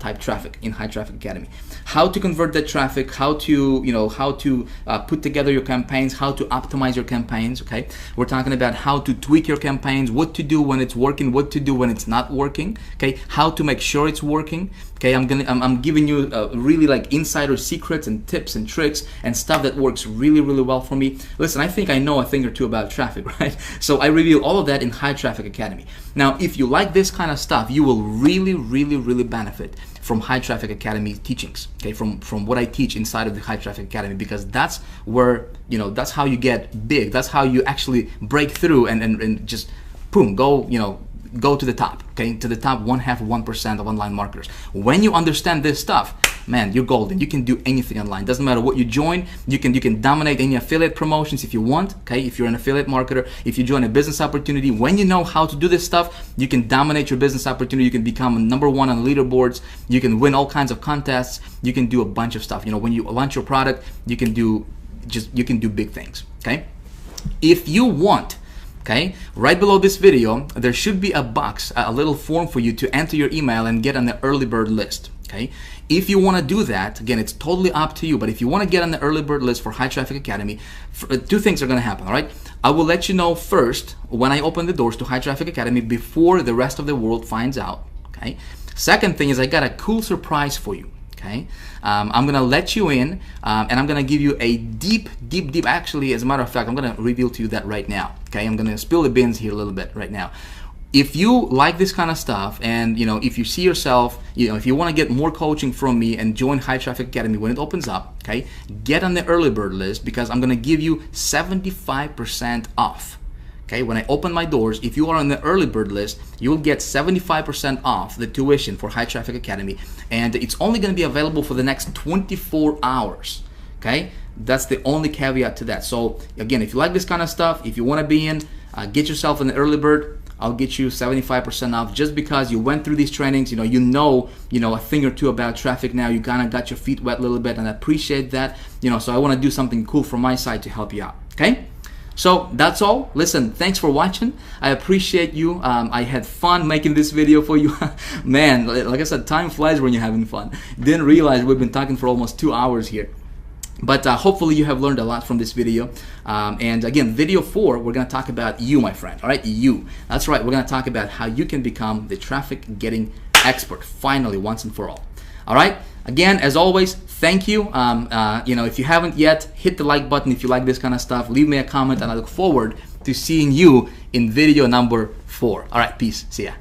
type traffic in High Traffic Academy. How to convert that traffic, how to put together your campaigns, how to optimize your campaigns. Okay, we're talking about how to tweak your campaigns, what to do when it's working, what to do when it's not working. Okay, how to make sure it's working. Okay, I'm giving you really like insider secrets and tips and tricks and stuff that works really well for me. Listen, I think I know a thing or two about traffic, right? So I reveal all of that in High Traffic Academy. Now, if you like this kind of stuff, you will really benefit from High Traffic Academy teachings. Okay, from what I teach inside of the High Traffic Academy, because that's where, that's how you get big. That's how you actually break through and just boom, go to the top, okay, to the top 0.5% of online marketers. When you understand this stuff, man, you're golden. You can do anything online. Doesn't matter what you join. You can dominate any affiliate promotions if you want. Okay, if you're an affiliate marketer, if you join a business opportunity, when you know how to do this stuff, you can dominate your business opportunity. You can become number 1 on leaderboards. You can win all kinds of contests. You can do a bunch of stuff. When you launch your product, you can do big things. Okay, if you want. Okay, right below this video, there should be a box, a little form for you to enter your email and get on the early bird list. Okay, if you want to do that, again, it's totally up to you. But if you want to get on the early bird list for High Traffic Academy, 2 things are going to happen. All right, I will let you know first when I open the doors to High Traffic Academy before the rest of the world finds out. Okay, second thing is I got a cool surprise for you. Okay, I'm gonna let you in, and I'm gonna give you a deep. Actually, as a matter of fact, I'm gonna reveal to you that right now. Okay, I'm gonna spill the beans here a little bit right now. If you like this kind of stuff, and if you see yourself, if you want to get more coaching from me and join High Traffic Academy when it opens up, okay, get on the early bird list, because I'm gonna give you 75% off. Okay, when I open my doors, if you are on the early bird list, you will get 75% off the tuition for High Traffic Academy, and it's only going to be available for the next 24 hours. Okay, that's the only caveat to that. So again, if you like this kind of stuff, if you want to be in, get yourself an early bird. I'll get you 75% off just because you went through these trainings. You know a thing or two about traffic now. You kind of got your feet wet a little bit, and I appreciate that. So I want to do something cool from my side to help you out. Okay. So that's all. Listen, thanks for watching. I appreciate you. I had fun making this video for you. Man, like I said, time flies when you're having fun. Didn't realize we've been talking for almost 2 hours here. But hopefully you have learned a lot from this video. And again, video 4, we're going to talk about you, my friend. All right, you. That's right. We're going to talk about how you can become the traffic getting expert finally, once and for all. All right. Again, as always, thank you. If you haven't yet, hit the like button if you like this kind of stuff. Leave me a comment, and I look forward to seeing you in video number 4. All right, peace. See ya.